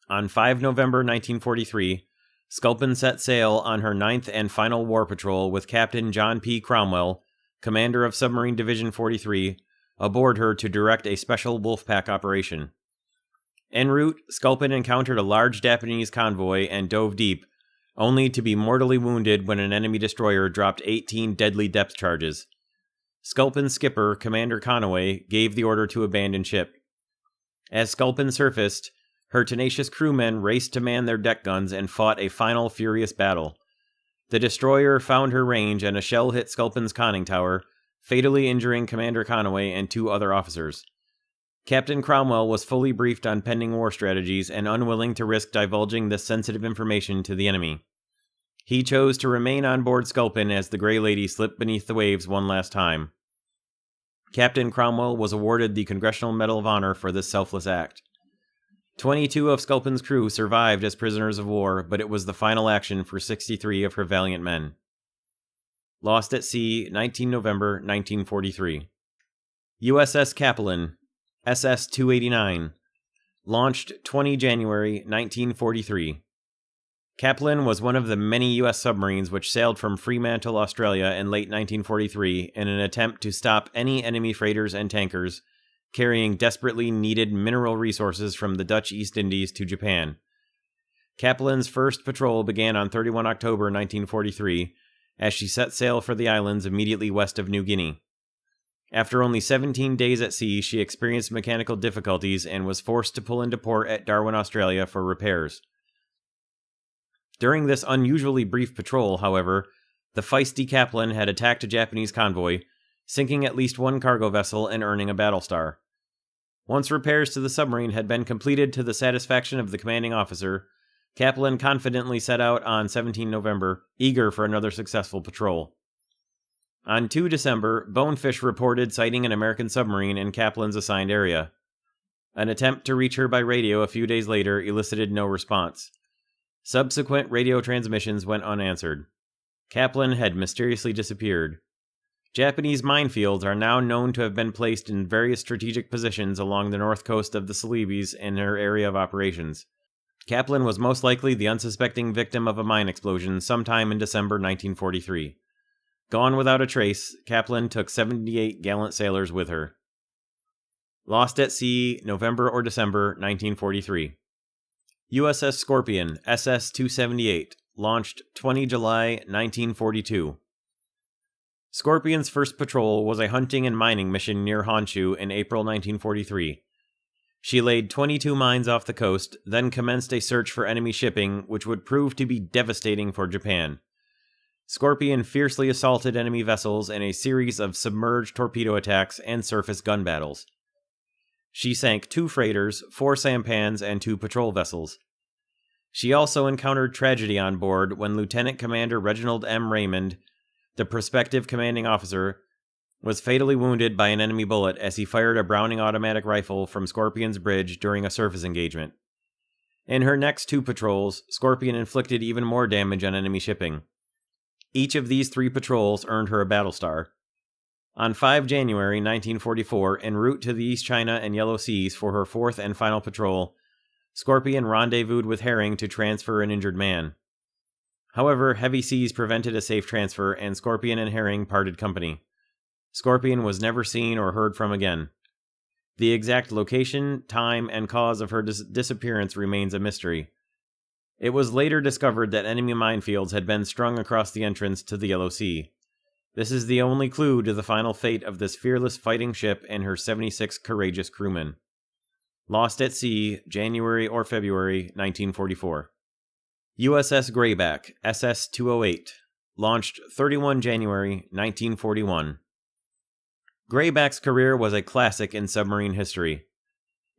On 5 November 1943, Sculpin set sail on her 9th and final war patrol with Captain John P. Cromwell, commander of Submarine Division 43, aboard her to direct a special Wolfpack operation. En route, Sculpin encountered a large Japanese convoy and dove deep, only to be mortally wounded when an enemy destroyer dropped 18 deadly depth charges. Sculpin's skipper, Commander Conaway, gave the order to abandon ship. As Sculpin surfaced, her tenacious crewmen raced to man their deck guns and fought a final furious battle. The destroyer found her range and a shell hit Sculpin's conning tower, fatally injuring Commander Conaway and 2 other officers. Captain Cromwell was fully briefed on pending war strategies and unwilling to risk divulging this sensitive information to the enemy. He chose to remain on board Sculpin as the Grey Lady slipped beneath the waves one last time. Captain Cromwell was awarded the Congressional Medal of Honor for this selfless act. 22 of Sculpin's crew survived as prisoners of war, but it was the final action for 63 of her valiant men. Lost at sea, 19 November 1943. USS Capelin, SS-289. Launched 20 January 1943. Capelin was one of the many U.S. submarines which sailed from Fremantle, Australia in late 1943 in an attempt to stop any enemy freighters and tankers carrying desperately needed mineral resources from the Dutch East Indies to Japan. Capelin's first patrol began on 31 October 1943 as she set sail for the islands immediately west of New Guinea. After only 17 days at sea, she experienced mechanical difficulties and was forced to pull into port at Darwin, Australia for repairs. During this unusually brief patrol, however, the feisty Capelin had attacked a Japanese convoy, sinking at least one cargo vessel and earning a battle star. Once repairs to the submarine had been completed to the satisfaction of the commanding officer, Capelin confidently set out on 17 November, eager for another successful patrol. On 2 December, Bonefish reported sighting an American submarine in Capelin's assigned area. An attempt to reach her by radio a few days later elicited no response. Subsequent radio transmissions went unanswered. Capelin had mysteriously disappeared. Japanese minefields are now known to have been placed in various strategic positions along the north coast of the Celebes in her area of operations. Capelin was most likely the unsuspecting victim of a mine explosion sometime in December 1943. Gone without a trace, Capelin took 78 gallant sailors with her. Lost at sea, November or December 1943. USS Scorpion, SS-278, launched 20 July 1942. Scorpion's first patrol was a hunting and mining mission near Honshu in April 1943. She laid 22 mines off the coast, then commenced a search for enemy shipping, which would prove to be devastating for Japan. Scorpion fiercely assaulted enemy vessels in a series of submerged torpedo attacks and surface gun battles. She sank 2 freighters, 4 sampans, and 2 patrol vessels. She also encountered tragedy on board when Lieutenant Commander Reginald M. Raymond, the prospective commanding officer, was fatally wounded by an enemy bullet as he fired a Browning automatic rifle from Scorpion's bridge during a surface engagement. In her next 2 patrols, Scorpion inflicted even more damage on enemy shipping. Each of these 3 patrols earned her a battle star. On 5 January 1944, en route to the East China and Yellow Seas for her 4th and final patrol, Scorpion rendezvoused with Herring to transfer an injured man. However, heavy seas prevented a safe transfer, and Scorpion and Herring parted company. Scorpion was never seen or heard from again. The exact location, time, and cause of her disappearance remains a mystery. It was later discovered that enemy minefields had been strung across the entrance to the Yellow Sea. This is the only clue to the final fate of this fearless fighting ship and her 76 courageous crewmen. Lost at sea, January or February 1944. USS Grayback, SS-208, launched 31 January 1941. Grayback's career was a classic in submarine history.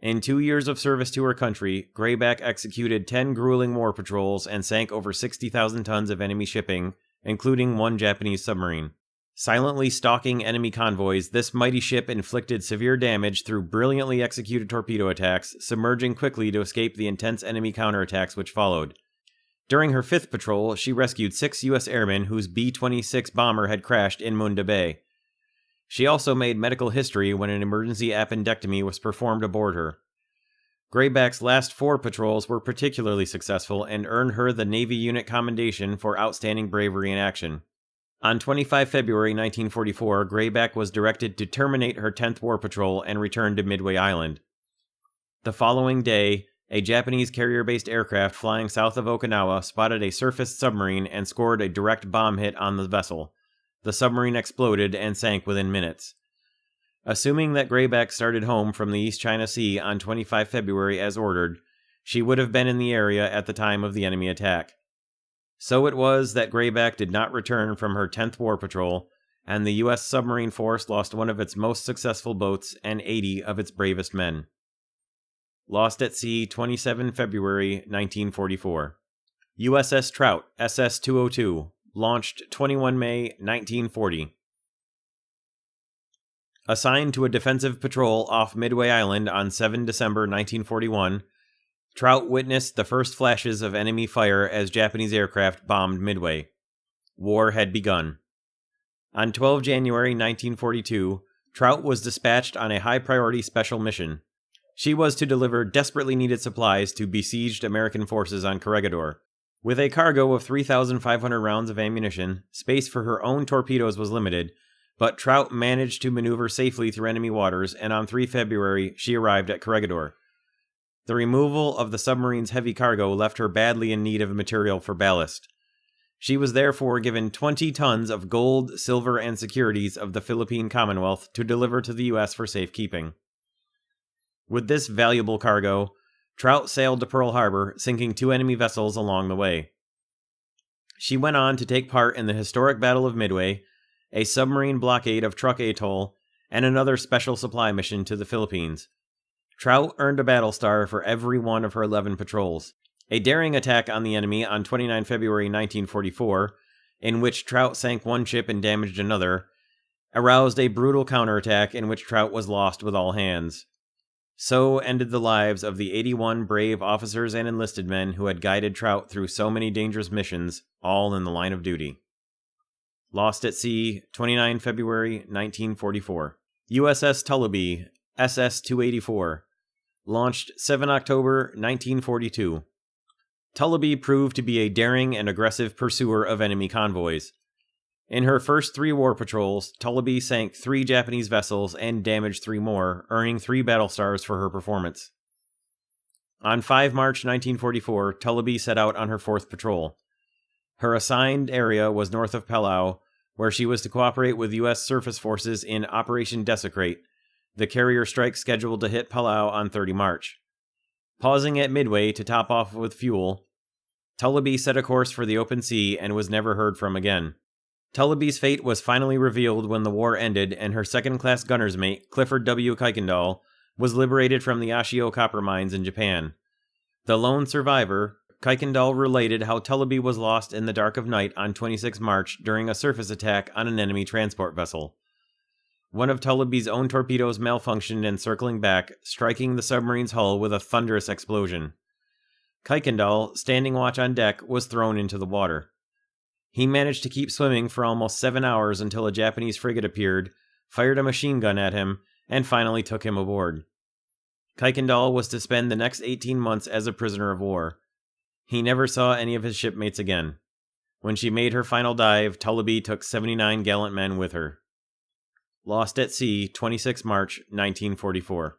In 2 years of service to her country, Grayback executed 10 grueling war patrols and sank over 60,000 tons of enemy shipping, including 1 Japanese submarine. Silently stalking enemy convoys, this mighty ship inflicted severe damage through brilliantly executed torpedo attacks, submerging quickly to escape the intense enemy counterattacks which followed. During her 5th patrol, she rescued 6 U.S. airmen whose B-26 bomber had crashed in Munda Bay. She also made medical history when an emergency appendectomy was performed aboard her. Grayback's last 4 patrols were particularly successful and earned her the Navy Unit Commendation for outstanding bravery in action. On 25 February 1944, Grayback was directed to terminate her 10th war patrol and return to Midway Island. The following day, a Japanese carrier-based aircraft flying south of Okinawa spotted a surface submarine and scored a direct bomb hit on the vessel. The submarine exploded and sank within minutes. Assuming that Grayback started home from the East China Sea on 25 February as ordered, she would have been in the area at the time of the enemy attack. So it was that Grayback did not return from her 10th war patrol, and the U.S. submarine force lost one of its most successful boats and 80 of its bravest men. Lost at sea, 27 February 1944. USS Trout, SS-202, launched 21 May 1940. Assigned to a defensive patrol off Midway Island on 7 December 1941, Trout witnessed the first flashes of enemy fire as Japanese aircraft bombed Midway. War had begun. On 12 January 1942, Trout was dispatched on a high-priority special mission. She was to deliver desperately needed supplies to besieged American forces on Corregidor. With a cargo of 3,500 rounds of ammunition, space for her own torpedoes was limited, but Trout managed to maneuver safely through enemy waters, and on 3 February, she arrived at Corregidor. The removal of the submarine's heavy cargo left her badly in need of material for ballast. She was therefore given 20 tons of gold, silver, and securities of the Philippine Commonwealth to deliver to the U.S. for safekeeping. With this valuable cargo, Trout sailed to Pearl Harbor, sinking 2 enemy vessels along the way. She went on to take part in the historic Battle of Midway, a submarine blockade of Truk Atoll, and another special supply mission to the Philippines. Trout earned a battle star for every one of her 11 patrols. A daring attack on the enemy on 29 February 1944, in which Trout sank 1 ship and damaged another, aroused a brutal counterattack in which Trout was lost with all hands. So ended the lives of the 81 brave officers and enlisted men who had guided Trout through so many dangerous missions, all in the line of duty. Lost at sea, 29 February 1944. USS Tulla B SS-284, launched 7 October 1942. Tulla B proved to be a daring and aggressive pursuer of enemy convoys. In her first 3 war patrols, Tulla B sank 3 Japanese vessels and damaged 3 more, earning 3 battle stars for her performance. On 5 March 1944, Tulla B set out on her 4th patrol. Her assigned area was north of Palau, where she was to cooperate with U.S. surface forces in Operation Desecrate, the carrier strike scheduled to hit Palau on 30 March. Pausing at Midway to top off with fuel, Tulla B set a course for the open sea and was never heard from again. Tulla B's fate was finally revealed when the war ended and her second-class gunner's mate, Clifford W. Kuykendall, was liberated from the Ashio copper mines in Japan. The lone survivor, Kuykendall related how Tulla B was lost in the dark of night on 26 March during a surface attack on an enemy transport vessel. One of Tulla B's own torpedoes malfunctioned and circling back, striking the submarine's hull with a thunderous explosion. Kuykendall, standing watch on deck, was thrown into the water. He managed to keep swimming for almost 7 hours until a Japanese frigate appeared, fired a machine gun at him, and finally took him aboard. Kuykendall was to spend the next 18 months as a prisoner of war. He never saw any of his shipmates again. When she made her final dive, Tulla B took 79 gallant men with her. Lost at sea, 26 March 1944.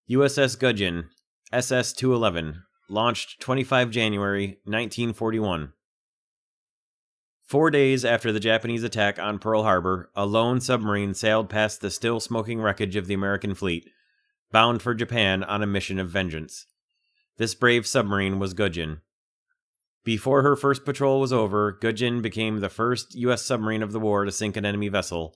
USS Gudgeon, SS-211, launched 25 January 1941. 4 days after the Japanese attack on Pearl Harbor, a lone submarine sailed past the still smoking wreckage of the American fleet, bound for Japan on a mission of vengeance. This brave submarine was Gudgeon. Before her first patrol was over, Gudgeon became the first U.S. submarine of the war to sink an enemy vessel,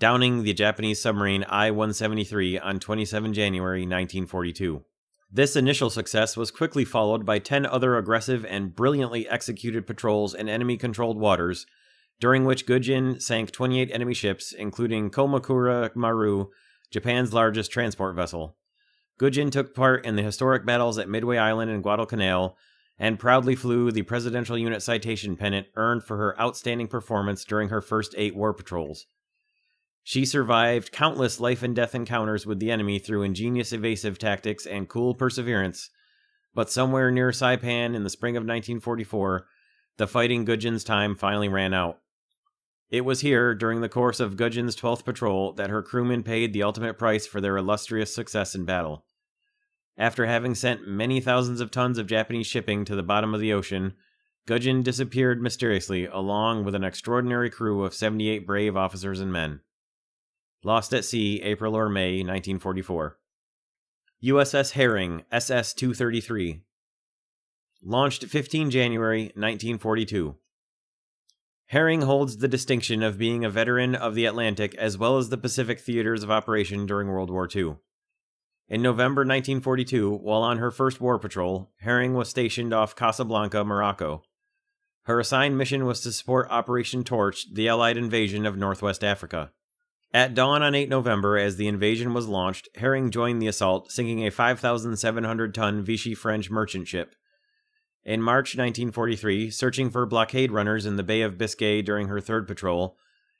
downing the Japanese submarine I-173 on 27 January 1942. This initial success was quickly followed by 10 other aggressive and brilliantly executed patrols in enemy-controlled waters, during which Gudgeon sank 28 enemy ships, including Komakura Maru, Japan's largest transport vessel. Gudgeon took part in the historic battles at Midway Island and Guadalcanal, and proudly flew the Presidential Unit Citation Pennant earned for her outstanding performance during her first 8 war patrols. She survived countless life-and-death encounters with the enemy through ingenious evasive tactics and cool perseverance, but somewhere near Saipan in the spring of 1944, the Fighting Gudgeon's time finally ran out. It was here, during the course of Gudgeon's 12th patrol, that her crewmen paid the ultimate price for their illustrious success in battle. After having sent many thousands of tons of Japanese shipping to the bottom of the ocean, Gudgeon disappeared mysteriously, along with an extraordinary crew of 78 brave officers and men. Lost at sea, April or May 1944. USS Herring, SS-233. Launched 15 January 1942. Herring holds the distinction of being a veteran of the Atlantic as well as the Pacific theaters of operation during World War II. In November 1942, while on her first war patrol, Herring was stationed off Casablanca, Morocco. Her assigned mission was to support Operation Torch, the Allied invasion of Northwest Africa. At dawn on 8 November, as the invasion was launched, Herring joined the assault, sinking a 5,700-ton Vichy French merchant ship. In March 1943, searching for blockade runners in the Bay of Biscay during her third patrol,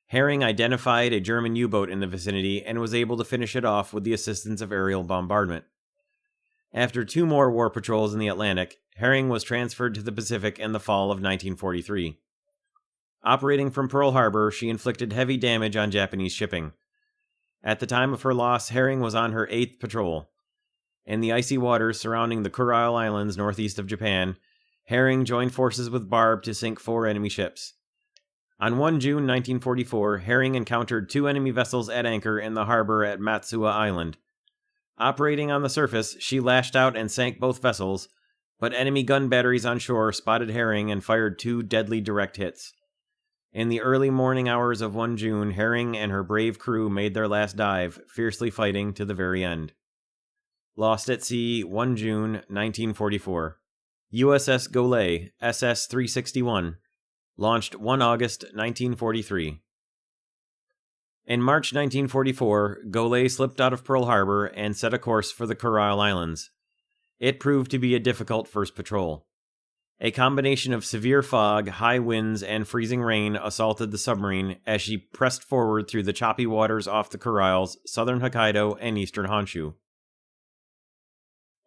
Herring identified a German U-boat in the vicinity and was able to finish it off with the assistance of aerial bombardment. After 2 more war patrols in the Atlantic, Herring was transferred to the Pacific in the fall of 1943. Operating from Pearl Harbor, she inflicted heavy damage on Japanese shipping. At the time of her loss, Herring was on her 8th patrol. In the icy waters surrounding the Kurile Islands northeast of Japan, Herring joined forces with Barb to sink 4 enemy ships. On 1 June 1944, Herring encountered 2 enemy vessels at anchor in the harbor at Matsuo Island. Operating on the surface, she lashed out and sank both vessels, but enemy gun batteries on shore spotted Herring and fired 2 deadly direct hits. In the early morning hours of 1 June, Herring and her brave crew made their last dive, fiercely fighting to the very end. Lost at sea, 1 June 1944. USS Growler, SS 361. Launched 1 August 1943. In March 1944, Growler slipped out of Pearl Harbor and set a course for the Kurile Islands. It proved to be a difficult first patrol. A combination of severe fog, high winds, and freezing rain assaulted the submarine as she pressed forward through the choppy waters off the Kuriles, southern Hokkaido, and eastern Honshu.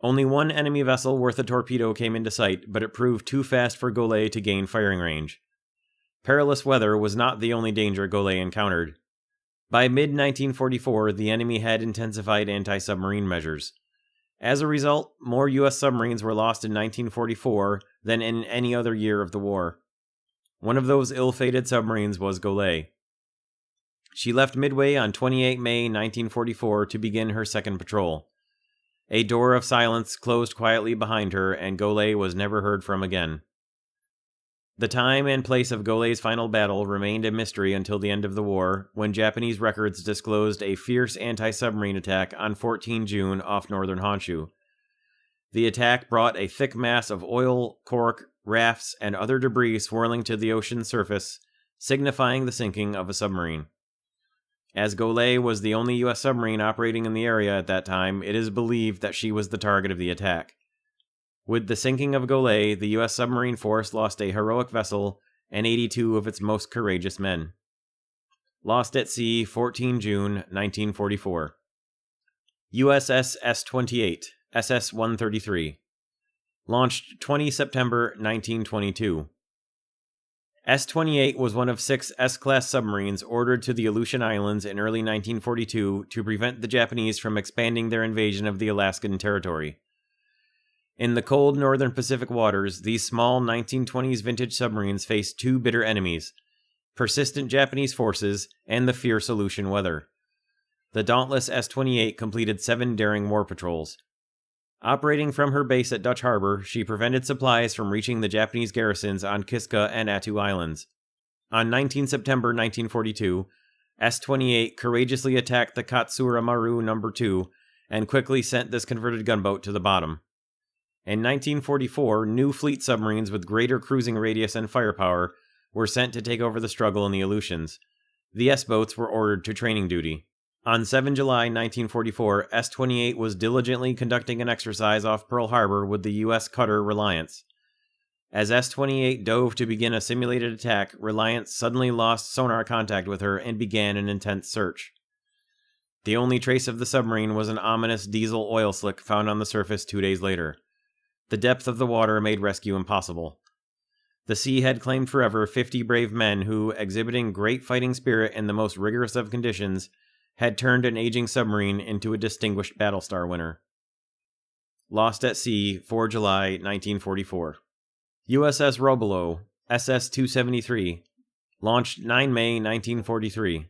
Only 1 enemy vessel worth a torpedo came into sight, but it proved too fast for Growler to gain firing range. Perilous weather was not the only danger Growler encountered. By mid-1944, the enemy had intensified anti-submarine measures. As a result, more U.S. submarines were lost in 1944 than in any other year of the war. One of those ill-fated submarines was Growler. She left Midway on 28 May 1944 to begin her second patrol. A door of silence closed quietly behind her, and Growler was never heard from again. The time and place of Growler's final battle remained a mystery until the end of the war, when Japanese records disclosed a fierce anti-submarine attack on 14 June off northern Honshu. The attack brought a thick mass of oil, cork, rafts, and other debris swirling to the ocean's surface, signifying the sinking of a submarine. As Growler was the only U.S. submarine operating in the area at that time, it is believed that she was the target of the attack. With the sinking of Growler, the U.S. submarine force lost a heroic vessel and 82 of its most courageous men. Lost at sea, 14 June 1944. USS S-28, SS-133. Launched 20 September 1922. S-28 was one of 6 S-class submarines ordered to the Aleutian Islands in early 1942 to prevent the Japanese from expanding their invasion of the Alaskan territory. In the cold northern Pacific waters, these small 1920s vintage submarines faced 2 bitter enemies: persistent Japanese forces and the fierce Aleutian weather. The dauntless S-28 completed 7 daring war patrols. Operating from her base at Dutch Harbor, she prevented supplies from reaching the Japanese garrisons on Kiska and Attu Islands. On 19 September 1942, S-28 courageously attacked the Katsura Maru No. 2 and quickly sent this converted gunboat to the bottom. In 1944, new fleet submarines with greater cruising radius and firepower were sent to take over the struggle in the Aleutians. The S-boats were ordered to training duty. On 7 July 1944, S-28 was diligently conducting an exercise off Pearl Harbor with the U.S. cutter Reliance. As S-28 dove to begin a simulated attack, Reliance suddenly lost sonar contact with her and began an intense search. The only trace of the submarine was an ominous diesel oil slick found on the surface 2 days later. The depth of the water made rescue impossible. The sea had claimed forever 50 brave men who, exhibiting great fighting spirit in the most rigorous of conditions, had turned an aging submarine into a distinguished Battlestar winner. Lost at sea, 4 July 1944. USS Robolo, SS-273. Launched 9 May 1943.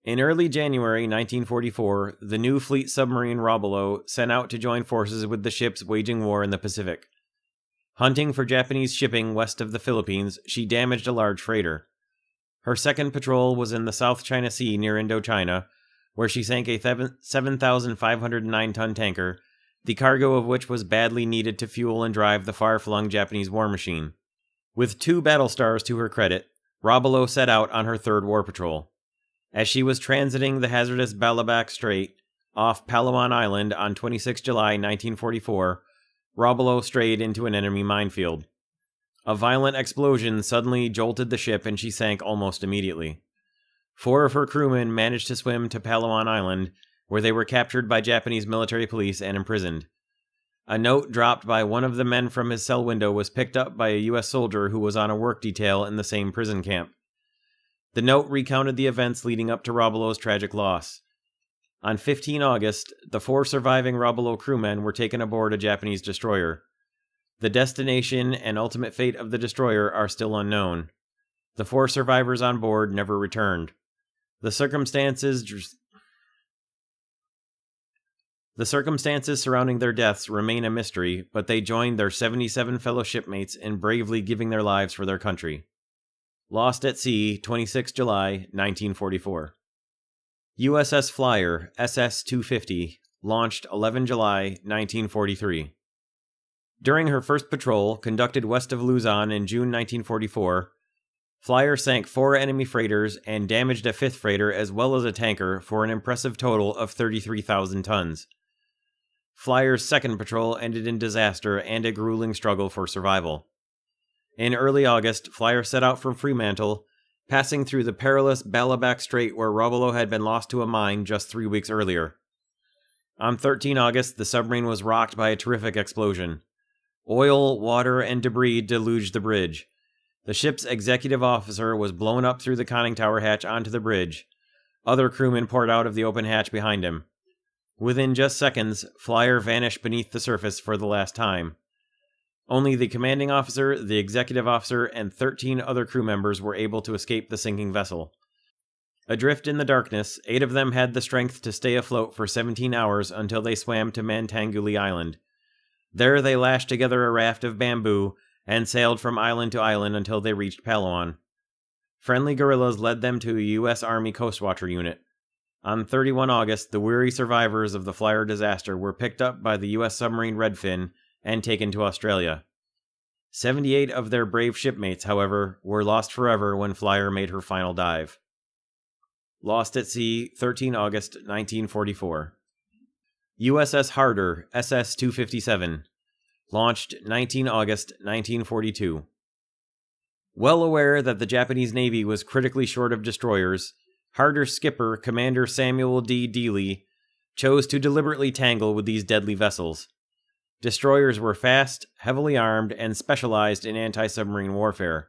In early January 1944, the new fleet submarine Robolo sent out to join forces with the ships waging war in the Pacific. Hunting for Japanese shipping west of the Philippines, she damaged a large freighter. Her second patrol was in the South China Sea near Indochina, where she sank a 7,509-ton tanker, the cargo of which was badly needed to fuel and drive the far-flung Japanese war machine. With 2 battle stars to her credit, Robelo set out on her 3rd war patrol. As she was transiting the hazardous Balabac Strait off Palawan Island on 26 July 1944, Robelo strayed into an enemy minefield. A violent explosion suddenly jolted the ship and she sank almost immediately. 4 of her crewmen managed to swim to Palawan Island, where they were captured by Japanese military police and imprisoned. A note dropped by one of the men from his cell window was picked up by a U.S. soldier who was on a work detail in the same prison camp. The note recounted the events leading up to Robelo's tragic loss. On 15 August, the 4 surviving Robelo crewmen were taken aboard a Japanese destroyer. The destination and ultimate fate of the destroyer are still unknown. The 4 survivors on board never returned. The circumstances surrounding their deaths remain a mystery, but they joined their 77 fellow shipmates in bravely giving their lives for their country. Lost at sea, 26 July, 1944. USS Flier, SS-250, launched 11 July, 1943. During her first patrol, conducted west of Luzon in June 1944, Flier sank 4 enemy freighters and damaged a 5th freighter as well as a tanker for an impressive total of 33,000 tons. Flier's second patrol ended in disaster and a grueling struggle for survival. In early August, Flier set out from Fremantle, passing through the perilous Balabac Strait where Robelo had been lost to a mine just 3 weeks earlier. On 13 August, the submarine was rocked by a terrific explosion. Oil, water, and debris deluged the bridge. The ship's executive officer was blown up through the conning tower hatch onto the bridge. Other crewmen poured out of the open hatch behind him. Within just seconds, Flier vanished beneath the surface for the last time. Only the commanding officer, the executive officer, and 13 other crew members were able to escape the sinking vessel. Adrift in the darkness, 8 of them had the strength to stay afloat for 17 hours until they swam to Mantanguli Island. There they lashed together a raft of bamboo and sailed from island to island until they reached Palawan. Friendly guerrillas led them to a U.S. Army Coastwatcher unit. On 31 August, the weary survivors of the Flier disaster were picked up by the U.S. submarine Redfin and taken to Australia. 78 of their brave shipmates, however, were lost forever when Flier made her final dive. Lost at sea, 13 August 1944. USS Harder, SS-257. Launched 19 August 1942. Well aware that the Japanese Navy was critically short of destroyers, Harder's skipper, Commander Samuel D. Dealey, chose to deliberately tangle with these deadly vessels. Destroyers were fast, heavily armed, and specialized in anti-submarine warfare.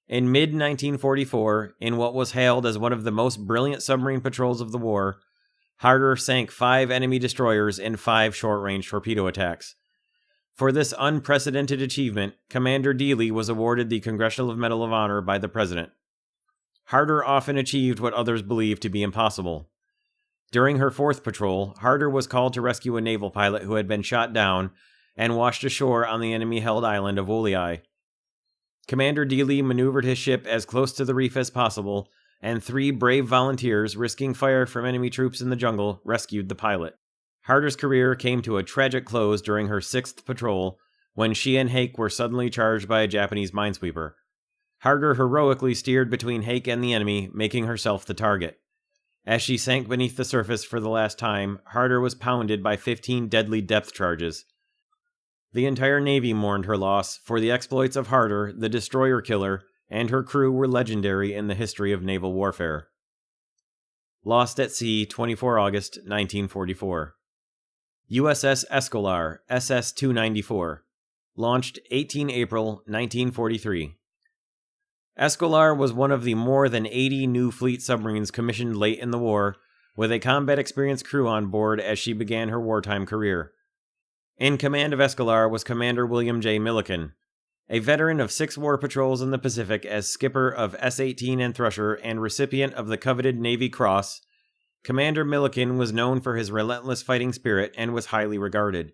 In mid-1944, in what was hailed as one of the most brilliant submarine patrols of the war, Harder sank 5 enemy destroyers in 5 short-range torpedo attacks. For this unprecedented achievement, Commander Dealey was awarded the Congressional Medal of Honor by the President. Harder often achieved what others believed to be impossible. During her 4th patrol, Harder was called to rescue a naval pilot who had been shot down and washed ashore on the enemy-held island of Wolei. Commander Dealey maneuvered his ship as close to the reef as possible, and 3 brave volunteers, risking fire from enemy troops in the jungle, rescued the pilot. Harder's career came to a tragic close during her 6th patrol, when she and Hake were suddenly charged by a Japanese minesweeper. Harder heroically steered between Hake and the enemy, making herself the target. As she sank beneath the surface for the last time, Harder was pounded by 15 deadly depth charges. The entire Navy mourned her loss, for the exploits of Harder, the destroyer killer, and her crew were legendary in the history of naval warfare. Lost at sea, 24 August 1944. USS Escolar, SS-294. Launched 18 April 1943. Escolar was one of the more than 80 new fleet submarines commissioned late in the war, with a combat-experienced crew on board as she began her wartime career. In command of Escolar was Commander William J. Milliken. A veteran of 6 war patrols in the Pacific as skipper of S-18 and Thrusher and recipient of the coveted Navy Cross, Commander Milliken was known for his relentless fighting spirit and was highly regarded.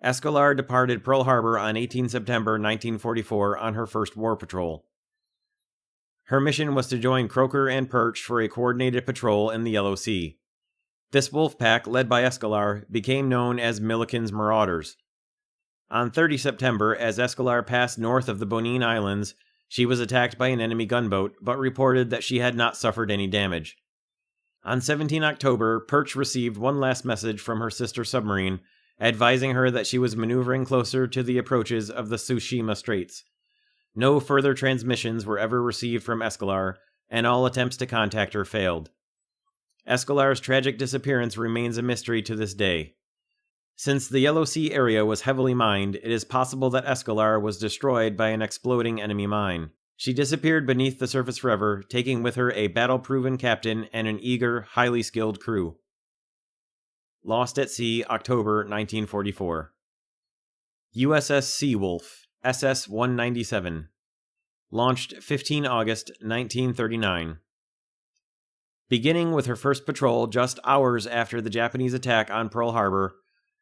Escolar departed Pearl Harbor on 18 September 1944 on her first war patrol. Her mission was to join Croker and Perch for a coordinated patrol in the Yellow Sea. This wolf pack, led by Escalar, became known as Milliken's Marauders. On 30 September, as Escalar passed north of the Bonin Islands, she was attacked by an enemy gunboat, but reported that she had not suffered any damage. On 17 October, Perch received one last message from her sister submarine, advising her that she was maneuvering closer to the approaches of the Tsushima Straits. No further transmissions were ever received from Escalar, and all attempts to contact her failed. Escalar's tragic disappearance remains a mystery to this day. Since the Yellow Sea area was heavily mined, it is possible that Escalar was destroyed by an exploding enemy mine. She disappeared beneath the surface forever, taking with her a battle-proven captain and an eager, highly skilled crew. Lost at Sea, October 1944. USS Seawolf, SS-197. Launched 15 August 1939. Beginning with her first patrol just hours after the Japanese attack on Pearl Harbor,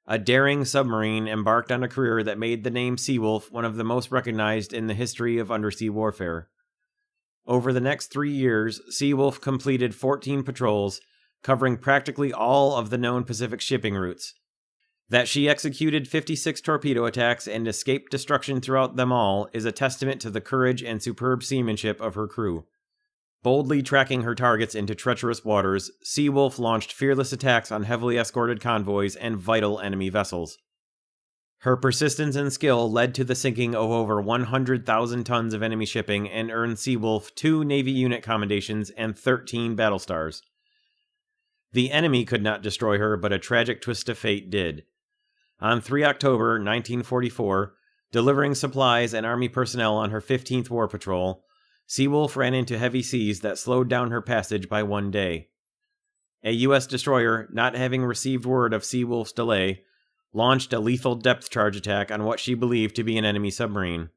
a daring submarine embarked on a career that made the name Seawolf one of the most recognized in the history of undersea warfare. Over the next 3 years, Seawolf completed 14 patrols, covering practically all of the known Pacific shipping routes. That she executed 56 torpedo attacks and escaped destruction throughout them all is a testament to the courage and superb seamanship of her crew. Boldly tracking her targets into treacherous waters, Seawolf launched fearless attacks on heavily escorted convoys and vital enemy vessels. Her persistence and skill led to the sinking of over 100,000 tons of enemy shipping and earned Seawolf 2 Navy unit commendations and 13 battle stars. The enemy could not destroy her, but a tragic twist of fate did. On 3 October 1944, delivering supplies and Army personnel on her 15th war patrol, Seawolf ran into heavy seas that slowed down her passage by 1 day. A U.S. destroyer, not having received word of Seawolf's delay, launched a lethal depth charge attack on what she believed to be an enemy submarine.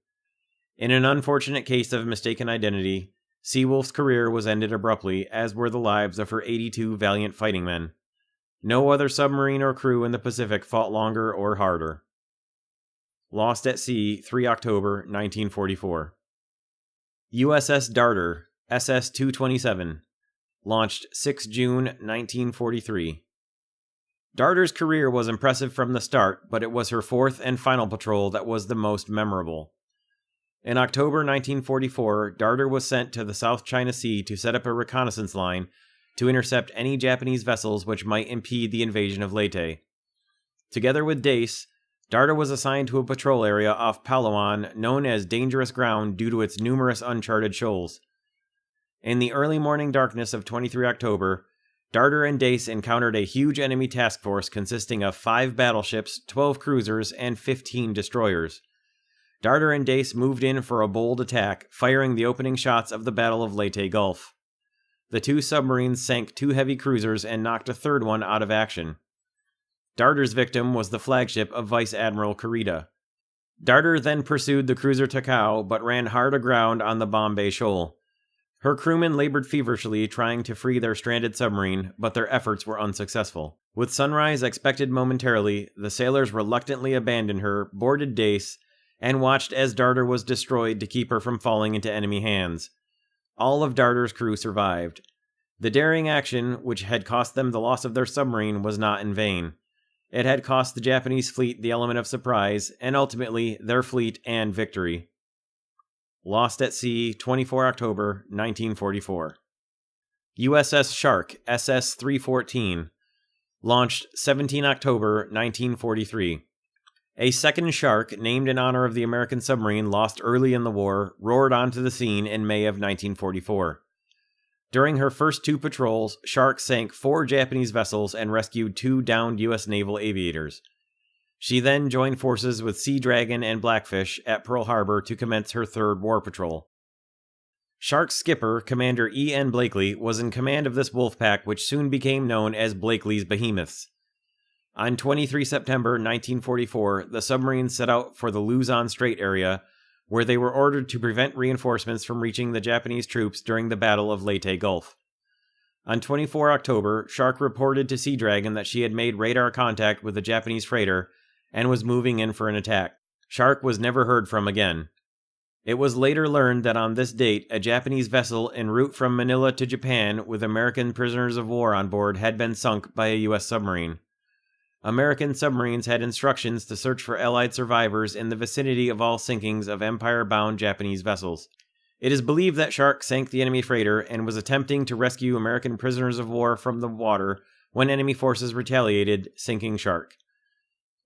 In an unfortunate case of mistaken identity, Seawolf's career was ended abruptly, as were the lives of her 82 valiant fighting men. No other submarine or crew in the Pacific fought longer or harder. Lost at Sea, 3 October 1944. USS Darter, SS-227. Launched 6 June 1943. Darter's career was impressive from the start, but it was her 4th and final patrol that was the most memorable. In October 1944, Darter was sent to the South China Sea to set up a reconnaissance line to intercept any Japanese vessels which might impede the invasion of Leyte. Together with Dace, Darter was assigned to a patrol area off Palawan known as dangerous ground due to its numerous uncharted shoals. In the early morning darkness of 23 October, Darter and Dace encountered a huge enemy task force consisting of 5 battleships, 12 cruisers, and 15 destroyers. Darter and Dace moved in for a bold attack, firing the opening shots of the Battle of Leyte Gulf. The 2 submarines sank 2 heavy cruisers and knocked a third one out of action. Darter's victim was the flagship of Vice Admiral Kurita. Darter then pursued the cruiser Takao, but ran hard aground on the Bombay Shoal. Her crewmen labored feverishly trying to free their stranded submarine, but their efforts were unsuccessful. With sunrise expected momentarily, the sailors reluctantly abandoned her, boarded Dace, and watched as Darter was destroyed to keep her from falling into enemy hands. All of Darter's crew survived. The daring action, which had cost them the loss of their submarine, was not in vain. It had cost the Japanese fleet the element of surprise, and ultimately their fleet and victory. Lost at Sea, 24 October 1944. USS Shark SS-314. Launched 17 October 1943. A second Shark, named in honor of the American submarine lost early in the war, roared onto the scene in May of 1944. During her first 2 patrols, Shark sank 4 Japanese vessels and rescued 2 downed U.S. naval aviators. She then joined forces with Sea Dragon and Blackfish at Pearl Harbor to commence her 3rd war patrol. Shark's skipper, Commander E.N. Blakely, was in command of this wolf pack, which soon became known as Blakely's Behemoths. On 23 September 1944, the submarines set out for the Luzon Strait area, where they were ordered to prevent reinforcements from reaching the Japanese troops during the Battle of Leyte Gulf. On 24 October, Shark reported to Sea Dragon that she had made radar contact with the Japanese freighter and was moving in for an attack. Shark was never heard from again. It was later learned that on this date, a Japanese vessel en route from Manila to Japan with American prisoners of war on board had been sunk by a U.S. submarine. American submarines had instructions to search for Allied survivors in the vicinity of all sinkings of Empire-bound Japanese vessels. It is believed that Shark sank the enemy freighter and was attempting to rescue American prisoners of war from the water when enemy forces retaliated, sinking Shark.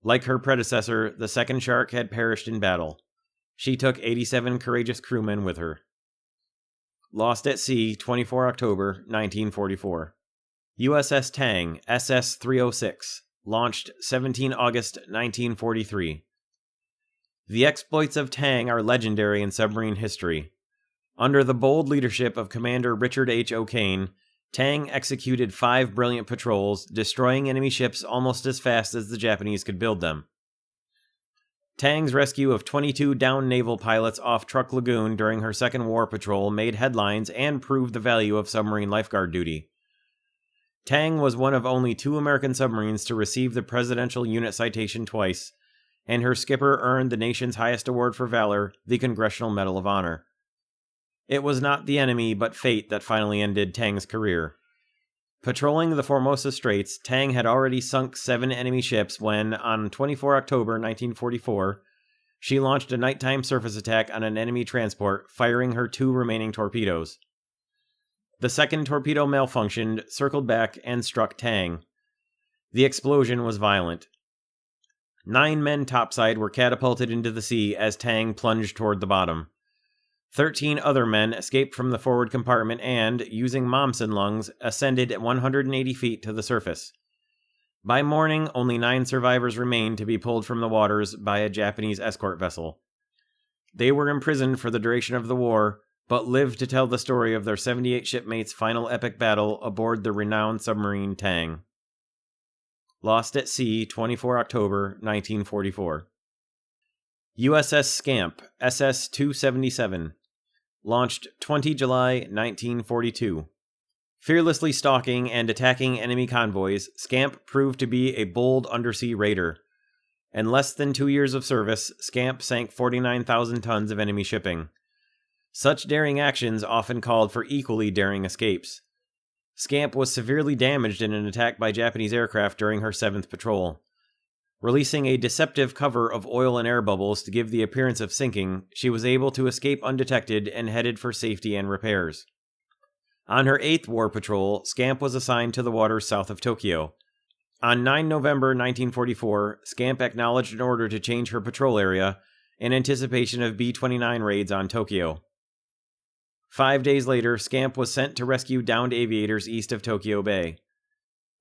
Like her predecessor, the second Shark had perished in battle. She took 87 courageous crewmen with her. Lost at sea, 24 October 1944. USS Tang, SS-306, launched 17 August 1943. The exploits of Tang are legendary in submarine history. Under the bold leadership of Commander Richard H. O'Kane, Tang executed 5 brilliant patrols, destroying enemy ships almost as fast as the Japanese could build them. Tang's rescue of 22 downed naval pilots off Truk Lagoon during her second war patrol made headlines and proved the value of submarine lifeguard duty. Tang was one of only 2 American submarines to receive the Presidential Unit Citation twice, and her skipper earned the nation's highest award for valor, the Congressional Medal of Honor. It was not the enemy but fate that finally ended Tang's career. Patrolling the Formosa Straits, Tang had already sunk 7 enemy ships when, on 24 October 1944, she launched a nighttime surface attack on an enemy transport, firing her 2 remaining torpedoes. The second torpedo malfunctioned, circled back, and struck Tang. The explosion was violent. 9 men topside were catapulted into the sea as Tang plunged toward the bottom. 13 other men escaped from the forward compartment and, using Momsen lungs, ascended at 180 feet to the surface. By morning, only 9 survivors remained to be pulled from the waters by a Japanese escort vessel. They were imprisoned for the duration of the war, but lived to tell the story of their 78 shipmates' final epic battle aboard the renowned submarine Tang. Lost at sea, 24 October 1944. Uss Scamp, SS-277, launched 20 July 1942. Fearlessly stalking and attacking enemy convoys, Scamp proved to be a bold undersea raider. In less than 2 years of service, Scamp sank 49,000 tons of enemy shipping. Such daring actions often called for equally daring escapes. Scamp was severely damaged in an attack by Japanese aircraft during her 7th patrol. Releasing a deceptive cover of oil and air bubbles to give the appearance of sinking, she was able to escape undetected and headed for safety and repairs. On her 8th war patrol, Scamp was assigned to the waters south of Tokyo. On 9 November 1944, Scamp acknowledged an order to change her patrol area in anticipation of B-29 raids on Tokyo. 5 days later, Scamp was sent to rescue downed aviators east of Tokyo Bay.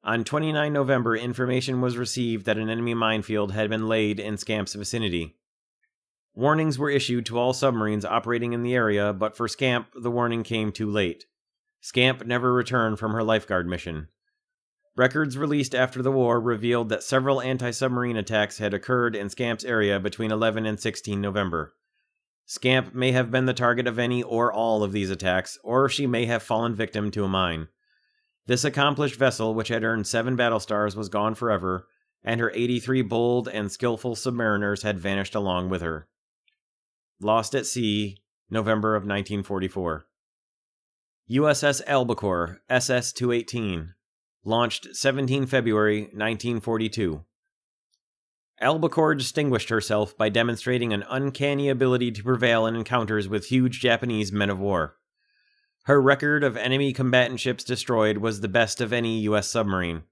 On 29 November, information was received that an enemy minefield had been laid in Scamp's vicinity. Warnings were issued to all submarines operating in the area, but for Scamp, the warning came too late. Scamp never returned from her lifeguard mission. Records released after the war revealed that several anti-submarine attacks had occurred in Scamp's area between 11 and 16 November. Scamp may have been the target of any or all of these attacks, or she may have fallen victim to a mine. This accomplished vessel, which had earned 7 battle stars, was gone forever, and her 83 bold and skillful submariners had vanished along with her. Lost at sea, November of 1944. USS Albacore, SS-218, launched 17 February 1942. Albacore distinguished herself by demonstrating an uncanny ability to prevail in encounters with huge Japanese men of war. Her record of enemy combatant ships destroyed was the best of any U.S. submarine.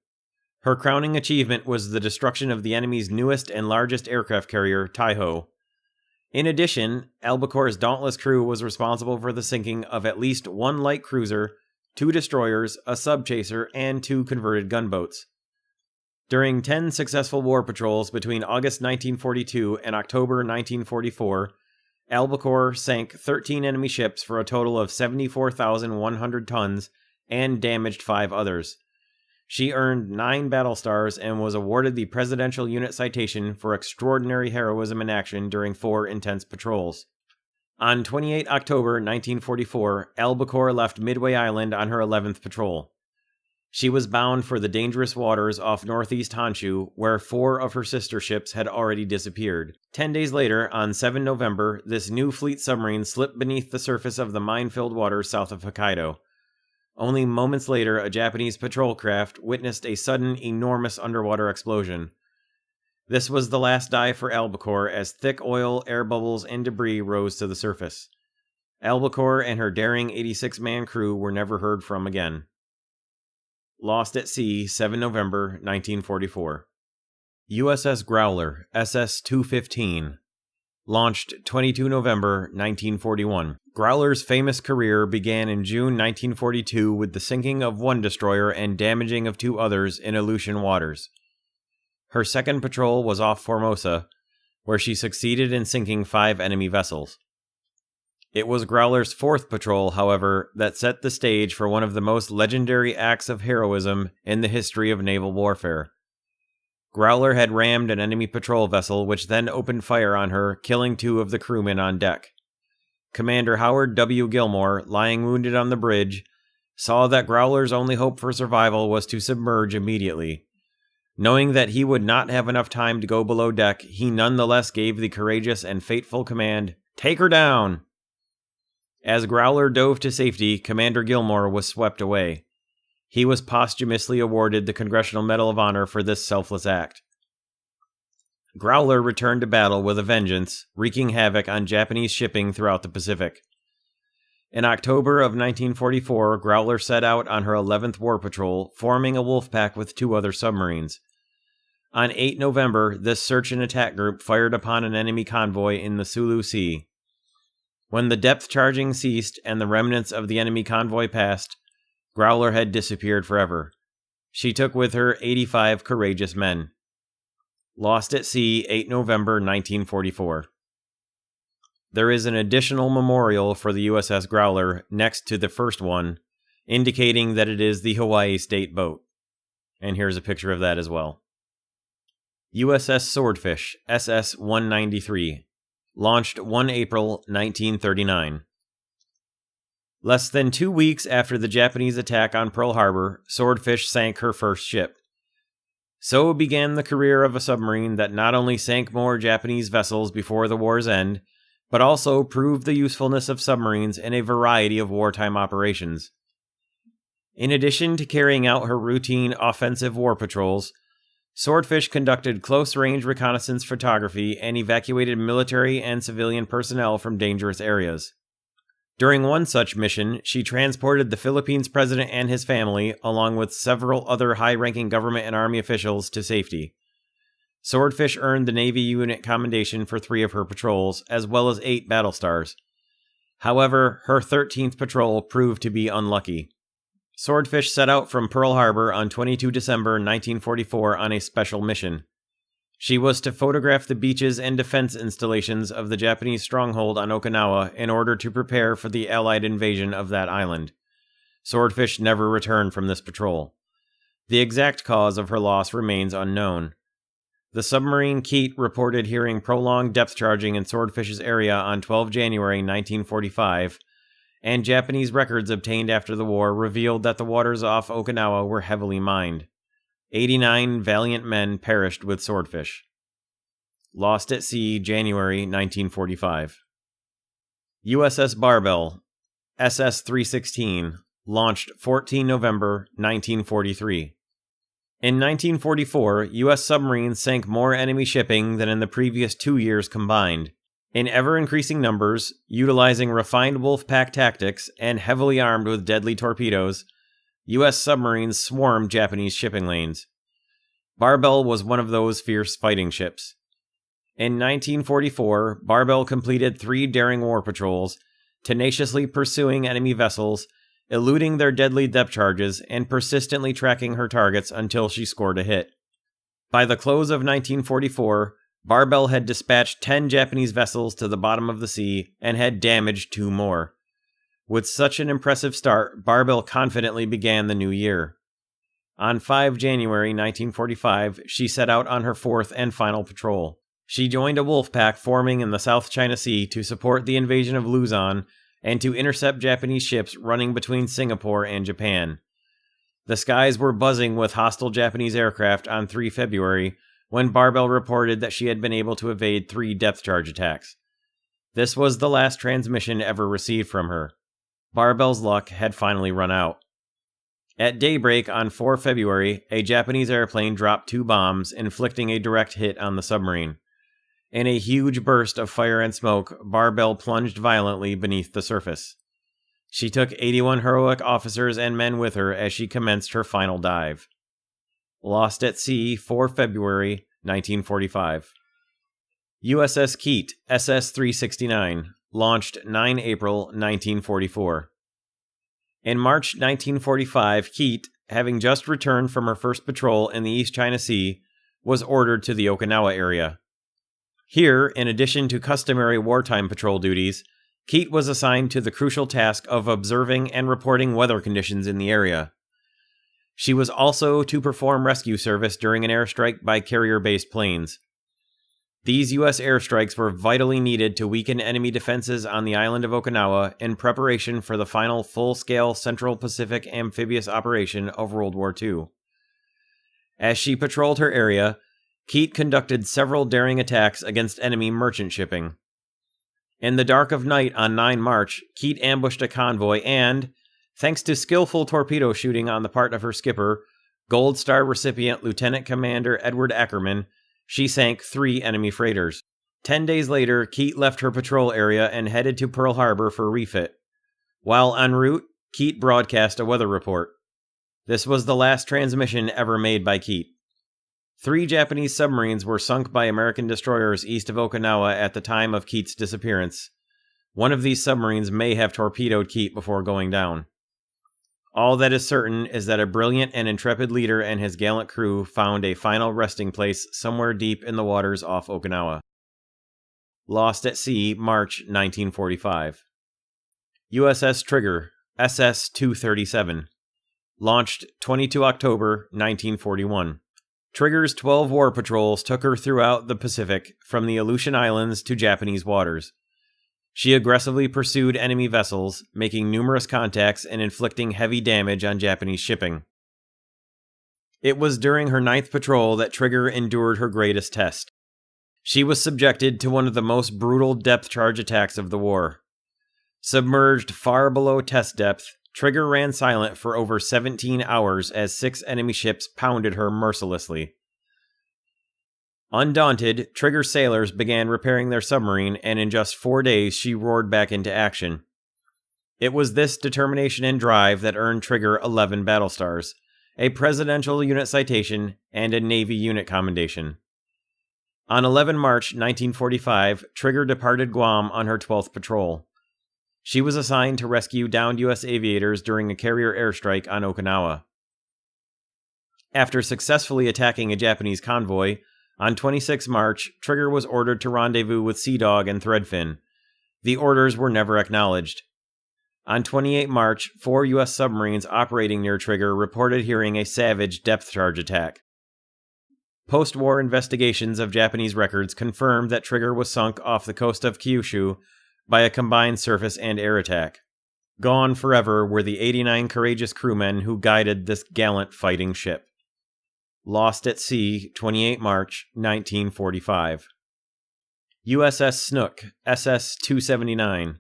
Her crowning achievement was the destruction of the enemy's newest and largest aircraft carrier, Taiho. In addition, Albacore's dauntless crew was responsible for the sinking of at least 1 light cruiser, 2 destroyers, a subchaser, and 2 converted gunboats. During 10 successful war patrols between August 1942 and October 1944, Albacore sank 13 enemy ships for a total of 74,100 tons and damaged 5 others. She earned 9 battle stars and was awarded the Presidential Unit Citation for extraordinary heroism in action during 4 intense patrols. On 28 October 1944, Albacore left Midway Island on her 11th patrol. She was bound for the dangerous waters off northeast Honshu, where 4 of her sister ships had already disappeared. 10 days later, on 7 November, this new fleet submarine slipped beneath the surface of the mine-filled waters south of Hokkaido. Only moments later, a Japanese patrol craft witnessed a sudden, enormous underwater explosion. This was the last dive for Albacore as thick oil, air bubbles, and debris rose to the surface. Albacore and her daring 86-man crew were never heard from again. Lost at sea, 7 November 1944. USS Growler, SS-215. Launched 22 November 1941. Growler's famous career began in June 1942 with the sinking of one destroyer and damaging of 2 others in Aleutian waters. Her second patrol was off Formosa, where she succeeded in sinking 5 enemy vessels. It was Growler's 4th patrol, however, that set the stage for one of the most legendary acts of heroism in the history of naval warfare. Growler had rammed an enemy patrol vessel, which then opened fire on her, killing 2 of the crewmen on deck. Commander Howard W. Gilmore, lying wounded on the bridge, saw that Growler's only hope for survival was to submerge immediately. Knowing that he would not have enough time to go below deck, he nonetheless gave the courageous and fateful command, "Take her down!" As Growler dove to safety, Commander Gilmore was swept away. He was posthumously awarded the Congressional Medal of Honor for this selfless act. Growler returned to battle with a vengeance, wreaking havoc on Japanese shipping throughout the Pacific. In October of 1944, Growler set out on her 11th war patrol, forming a wolf pack with 2 other submarines. On 8 November, this search and attack group fired upon an enemy convoy in the Sulu Sea. When the depth charging ceased and the remnants of the enemy convoy passed, Growler had disappeared forever. She took with her 85 courageous men. Lost at sea, 8 November 1944. There is an additional memorial for the USS Growler next to the first one, indicating that it is the Hawaii state boat. And here's a picture of that as well. USS Swordfish, SS-193. Launched 1 April 1939. Less than 2 weeks after the Japanese attack on Pearl Harbor, Swordfish sank her first ship. So began the career of a submarine that not only sank more Japanese vessels before the war's end, but also proved the usefulness of submarines in a variety of wartime operations. In addition to carrying out her routine offensive war patrols, Swordfish conducted close-range reconnaissance photography and evacuated military and civilian personnel from dangerous areas. During one such mission, she transported the Philippines president and his family, along with several other high-ranking government and army officials, to safety. Swordfish earned the Navy Unit Commendation for 3 of her patrols, as well as 8 battle stars. However, her 13th patrol proved to be unlucky. Swordfish set out from Pearl Harbor on 22 December 1944 on a special mission. She was to photograph the beaches and defense installations of the Japanese stronghold on Okinawa in order to prepare for the Allied invasion of that island. Swordfish never returned from this patrol. The exact cause of her loss remains unknown. The submarine Keat reported hearing prolonged depth charging in Swordfish's area on 12 January 1945, and Japanese records obtained after the war revealed that the waters off Okinawa were heavily mined. 89 valiant men perished with Swordfish. Lost at sea, January 1945. USS Barbell, SS-316, launched 14 November 1943. In 1944, U.S. submarines sank more enemy shipping than in the previous 2 years combined. In ever-increasing numbers, utilizing refined wolf-pack tactics, and heavily armed with deadly torpedoes, U.S. submarines swarmed Japanese shipping lanes. Barbell was one of those fierce fighting ships. In 1944, Barbell completed 3 daring war patrols, tenaciously pursuing enemy vessels, eluding their deadly depth charges, and persistently tracking her targets until she scored a hit. By the close of 1944, Barbell had dispatched 10 Japanese vessels to the bottom of the sea and had damaged 2 more. With such an impressive start, Barbell confidently began the new year. On 5 January 1945, she set out on her 4th and final patrol. She joined a wolf pack forming in the South China Sea to support the invasion of Luzon and to intercept Japanese ships running between Singapore and Japan. The skies were buzzing with hostile Japanese aircraft on 3 February when Barbell reported that she had been able to evade 3 depth charge attacks. This was the last transmission ever received from her. Barbell's luck had finally run out. At daybreak on 4 February, a Japanese airplane dropped 2 bombs, inflicting a direct hit on the submarine. In a huge burst of fire and smoke, Barbell plunged violently beneath the surface. She took 81 heroic officers and men with her as she commenced her final dive. Lost at sea, 4 February, 1945. USS Keat, SS-369, launched 9 April, 1944. In March 1945, Keat, having just returned from her first patrol in the East China Sea, was ordered to the Okinawa area. Here, in addition to customary wartime patrol duties, Keat was assigned to the crucial task of observing and reporting weather conditions in the area. She was also to perform rescue service during an airstrike by carrier-based planes. These U.S. airstrikes were vitally needed to weaken enemy defenses on the island of Okinawa in preparation for the final full-scale Central Pacific amphibious operation of World War II. As she patrolled her area, Keat conducted several daring attacks against enemy merchant shipping. In the dark of night on 9 March, Keat ambushed a convoy and, thanks to skillful torpedo shooting on the part of her skipper, Gold Star recipient Lieutenant Commander Edward Ackerman, she sank 3 enemy freighters. 10 days later, Keat left her patrol area and headed to Pearl Harbor for refit. While en route, Keat broadcast a weather report. This was the last transmission ever made by Keat. 3 Japanese submarines were sunk by American destroyers east of Okinawa at the time of Keat's disappearance. One of these submarines may have torpedoed Keat before going down. All that is certain is that a brilliant and intrepid leader and his gallant crew found a final resting place somewhere deep in the waters off Okinawa. Lost at sea, March 1945. USS Trigger, SS-237. Launched 22 October 1941. Trigger's 12 war patrols took her throughout the Pacific, from the Aleutian Islands to Japanese waters. She aggressively pursued enemy vessels, making numerous contacts and inflicting heavy damage on Japanese shipping. It was during her 9th patrol that Trigger endured her greatest test. She was subjected to one of the most brutal depth charge attacks of the war. Submerged far below test depth, Trigger ran silent for over 17 hours as 6 enemy ships pounded her mercilessly. Undaunted, Trigger sailors began repairing their submarine, and in just 4 days she roared back into action. It was this determination and drive that earned Trigger 11 battle stars, a Presidential Unit Citation, and a Navy Unit Commendation. On 11 March 1945, Trigger departed Guam on her 12th patrol. She was assigned to rescue downed U.S. aviators during a carrier airstrike on Okinawa. After successfully attacking a Japanese convoy, on 26 March, Trigger was ordered to rendezvous with Sea Dog and Threadfin. The orders were never acknowledged. On 28 March, 4 U.S. submarines operating near Trigger reported hearing a savage depth charge attack. Post-war investigations of Japanese records confirmed that Trigger was sunk off the coast of Kyushu by a combined surface and air attack. Gone forever were the 89 courageous crewmen who guided this gallant fighting ship. Lost at sea, 28 March, 1945. USS Snook, SS-279.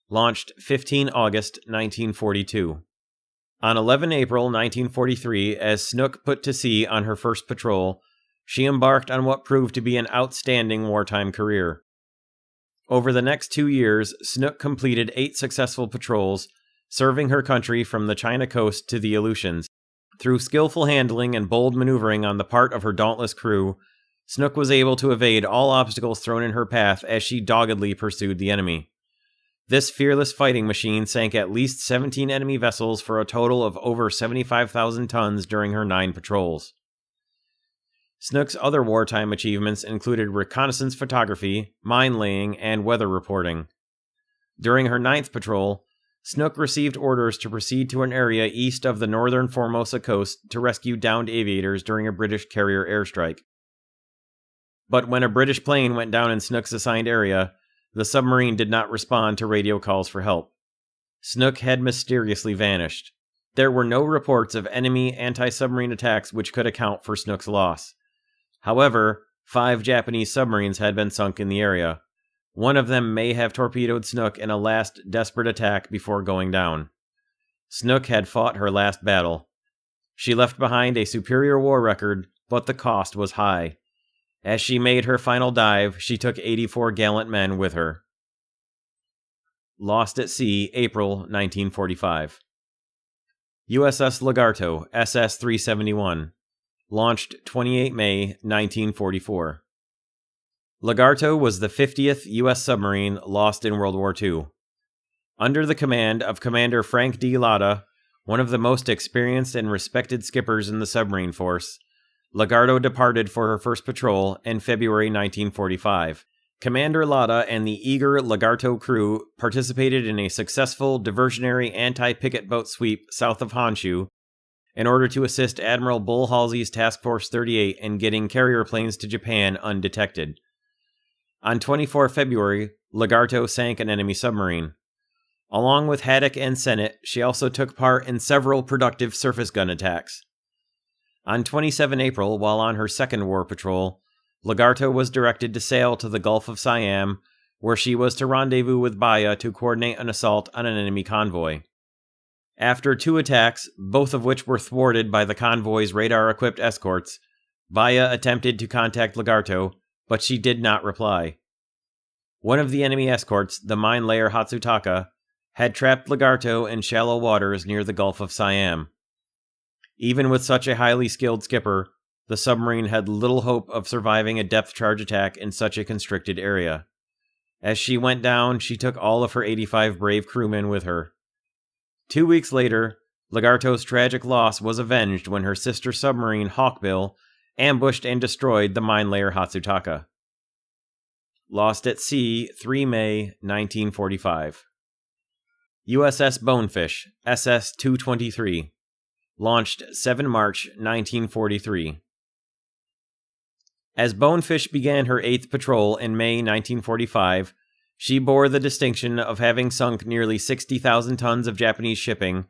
Launched 15 August, 1942. On 11 April 1943, as Snook put to sea on her first patrol, she embarked on what proved to be an outstanding wartime career. Over the next 2 years, Snook completed 8 successful patrols, serving her country from the China coast to the Aleutians. Through skillful handling and bold maneuvering on the part of her dauntless crew, Snook was able to evade all obstacles thrown in her path as she doggedly pursued the enemy. This fearless fighting machine sank at least 17 enemy vessels for a total of over 75,000 tons during her 9 patrols. Snook's other wartime achievements included reconnaissance photography, mine laying, and weather reporting. During her 9th patrol, Snook received orders to proceed to an area east of the northern Formosa coast to rescue downed aviators during a British carrier airstrike. But when a British plane went down in Snook's assigned area, the submarine did not respond to radio calls for help. Snook had mysteriously vanished. There were no reports of enemy anti-submarine attacks which could account for Snook's loss. However, 5 Japanese submarines had been sunk in the area. One of them may have torpedoed Snook in a last desperate attack before going down. Snook had fought her last battle. She left behind a superior war record, but the cost was high. As she made her final dive, she took 84 gallant men with her. Lost at Sea, April 1945. USS Lagarto, SS-371. Launched 28 May 1944. Lagarto was the 50th U.S. submarine lost in World War II. Under the command of Commander Frank D. Latta, one of the most experienced and respected skippers in the submarine force, Lagarto departed for her first patrol in February 1945. Commander Latta and the eager Lagarto crew participated in a successful diversionary anti-picket boat sweep south of Honshu in order to assist Admiral Bull Halsey's Task Force 38 in getting carrier planes to Japan undetected. On 24 February, Lagarto sank an enemy submarine. Along with Haddock and Sennett, she also took part in several productive surface gun attacks. On 27 April, while on her second war patrol, Lagarto was directed to sail to the Gulf of Siam, where she was to rendezvous with Baya to coordinate an assault on an enemy convoy. After 2 attacks, both of which were thwarted by the convoy's radar-equipped escorts, Baya attempted to contact Lagarto, but she did not reply. One of the enemy escorts, the mine layer Hatsutaka, had trapped Lagarto in shallow waters near the Gulf of Siam. Even with such a highly skilled skipper, the submarine had little hope of surviving a depth charge attack in such a constricted area. As she went down, she took all of her 85 brave crewmen with her. 2 weeks later, Lagarto's tragic loss was avenged when her sister submarine Hawkbill ambushed and destroyed the mine layer Hatsutaka. Lost at Sea, 3 May 1945. USS Bonefish, SS-223. Launched 7 March 1943. As Bonefish began her 8th patrol in May 1945, she bore the distinction of having sunk nearly 60,000 tons of Japanese shipping,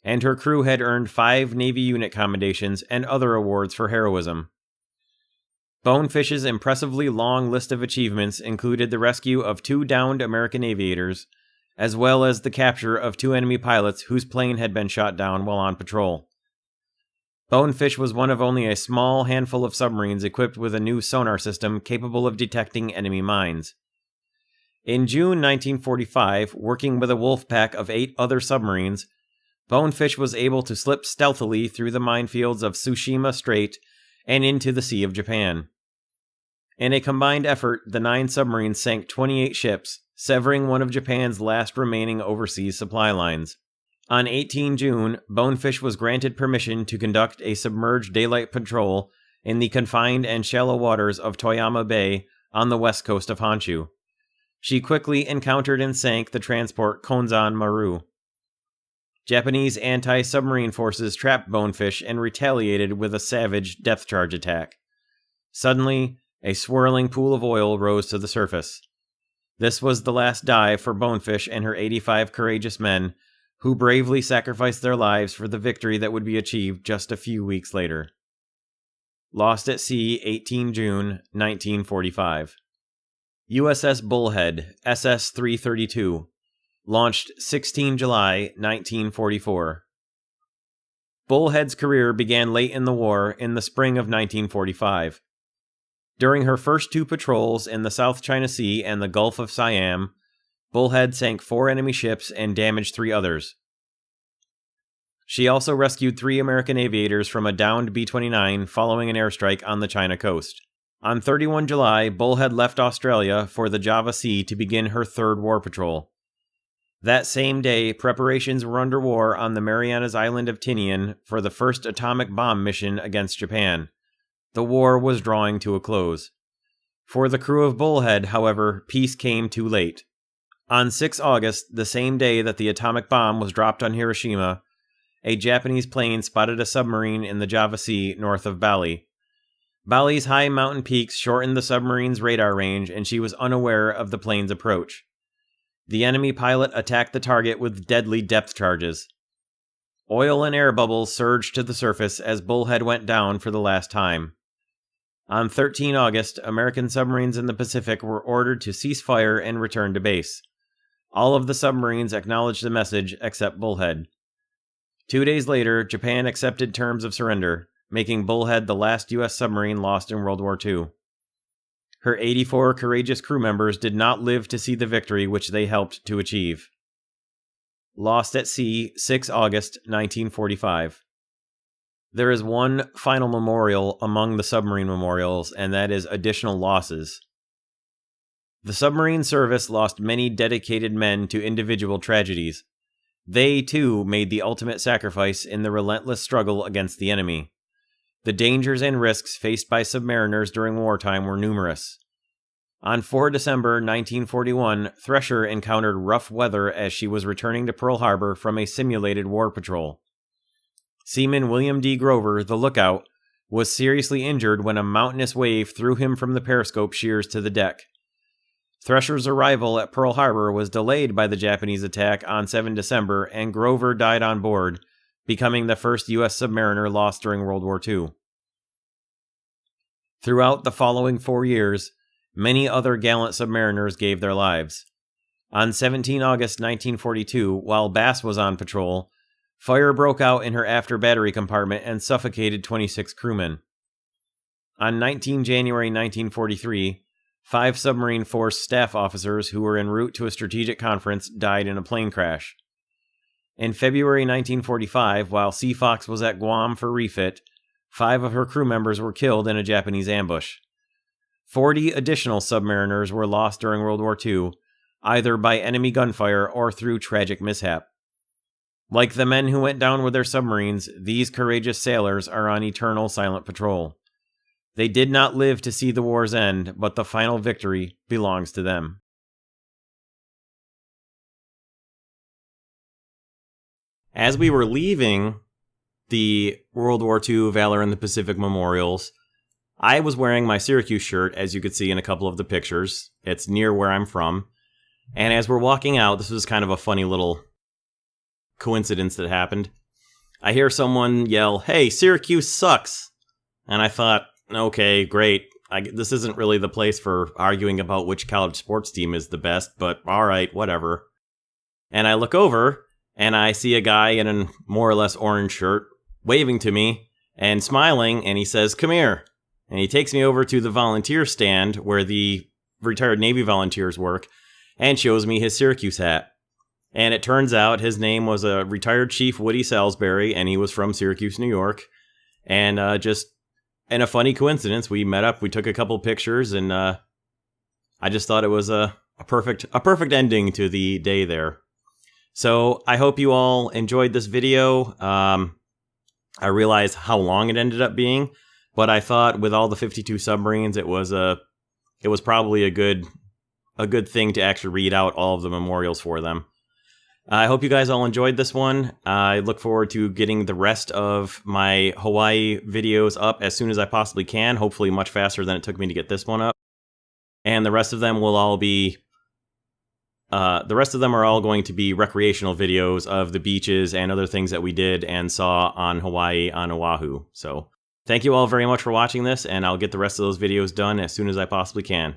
and her crew had earned 5 Navy unit commendations and other awards for heroism. Bonefish's impressively long list of achievements included the rescue of 2 downed American aviators, as well as the capture of 2 enemy pilots whose plane had been shot down while on patrol. Bonefish was one of only a small handful of submarines equipped with a new sonar system capable of detecting enemy mines. In June 1945, working with a wolf pack of 8 other submarines, Bonefish was able to slip stealthily through the minefields of Tsushima Strait and into the Sea of Japan. In a combined effort, the 9 submarines sank 28 ships, severing one of Japan's last remaining overseas supply lines. On 18 June, Bonefish was granted permission to conduct a submerged daylight patrol in the confined and shallow waters of Toyama Bay on the west coast of Honshu. She quickly encountered and sank the transport Konzan Maru. Japanese anti-submarine forces trapped Bonefish and retaliated with a savage depth charge attack. Suddenly, a swirling pool of oil rose to the surface. This was the last dive for Bonefish and her 85 courageous men, who bravely sacrificed their lives for the victory that would be achieved just a few weeks later. Lost at Sea, 18 June 1945. USS Bullhead, SS-332. Launched 16 July 1944. Bullhead's career began late in the war in the spring of 1945. During her first 2 patrols in the South China Sea and the Gulf of Siam, Bullhead sank 4 enemy ships and damaged 3 others. She also rescued 3 American aviators from a downed B-29 following an airstrike on the China coast. On 31 July, Bullhead left Australia for the Java Sea to begin her 3rd war patrol. That same day, preparations were under war on the Marianas Island of Tinian for the first atomic bomb mission against Japan. The war was drawing to a close. For the crew of Bullhead, however, peace came too late. On 6 August, the same day that the atomic bomb was dropped on Hiroshima, a Japanese plane spotted a submarine in the Java Sea north of Bali. Bali's high mountain peaks shortened the submarine's radar range, and she was unaware of the plane's approach. The enemy pilot attacked the target with deadly depth charges. Oil and air bubbles surged to the surface as Bullhead went down for the last time. On 13 August, American submarines in the Pacific were ordered to cease fire and return to base. All of the submarines acknowledged the message except Bullhead. 2 days later, Japan accepted terms of surrender, making Bullhead the last U.S. submarine lost in World War II. Her 84 courageous crew members did not live to see the victory which they helped to achieve. Lost at sea, 6 August 1945. There is one final memorial among the submarine memorials, and that is additional losses. The submarine service lost many dedicated men to individual tragedies. They, too, made the ultimate sacrifice in the relentless struggle against the enemy. The dangers and risks faced by submariners during wartime were numerous. On 4 December 1941, Thresher encountered rough weather as she was returning to Pearl Harbor from a simulated war patrol. Seaman William D. Grover, the lookout, was seriously injured when a mountainous wave threw him from the periscope shears to the deck. Thresher's arrival at Pearl Harbor was delayed by the Japanese attack on 7 December, and Grover died on board, becoming the first U.S. submariner lost during World War II. Throughout the following 4 years, many other gallant submariners gave their lives. On 17 August 1942, while Bass was on patrol, fire broke out in her after battery compartment and suffocated 26 crewmen. On 19 January 1943, 5 submarine force staff officers who were en route to a strategic conference died in a plane crash. In February 1945, while Sea Fox was at Guam for refit, 5 of her crew members were killed in a Japanese ambush. 40 additional submariners were lost during World War II, either by enemy gunfire or through tragic mishap. Like the men who went down with their submarines, these courageous sailors are on eternal silent patrol. They did not live to see the war's end, but the final victory belongs to them. As we were leaving the World War II Valor in the Pacific memorials, I was wearing my Syracuse shirt, as you could see in a couple of the pictures. It's near where I'm from. And as we're walking out, this was kind of a funny little coincidence that happened. I hear someone yell, "Hey, Syracuse sucks!" And I thought, okay, great. This isn't really the place for arguing about which college sports team is the best, but alright, whatever. And I look over, and I see a guy in a more or less orange shirt waving to me and smiling, and he says, "Come here." And he takes me over to the volunteer stand where the retired Navy volunteers work and shows me his Syracuse hat. And it turns out his name was a retired Chief Woody Salisbury, and he was from Syracuse, New York. And just in a funny coincidence, we met up, we took a couple pictures, and I just thought it was a perfect ending to the day there. So I hope you all enjoyed this video. I realize how long it ended up being, but I thought with all the 52 submarines, it was probably a good thing to actually read out all of the memorials for them. I hope you guys all enjoyed this one. I look forward to getting the rest of my Hawaii videos up as soon as I possibly can, hopefully much faster than it took me to get this one up. And the rest of them will all be are all going to be recreational videos of the beaches and other things that we did and saw on Hawaii on Oahu. So thank you all very much for watching this, and I'll get the rest of those videos done as soon as I possibly can.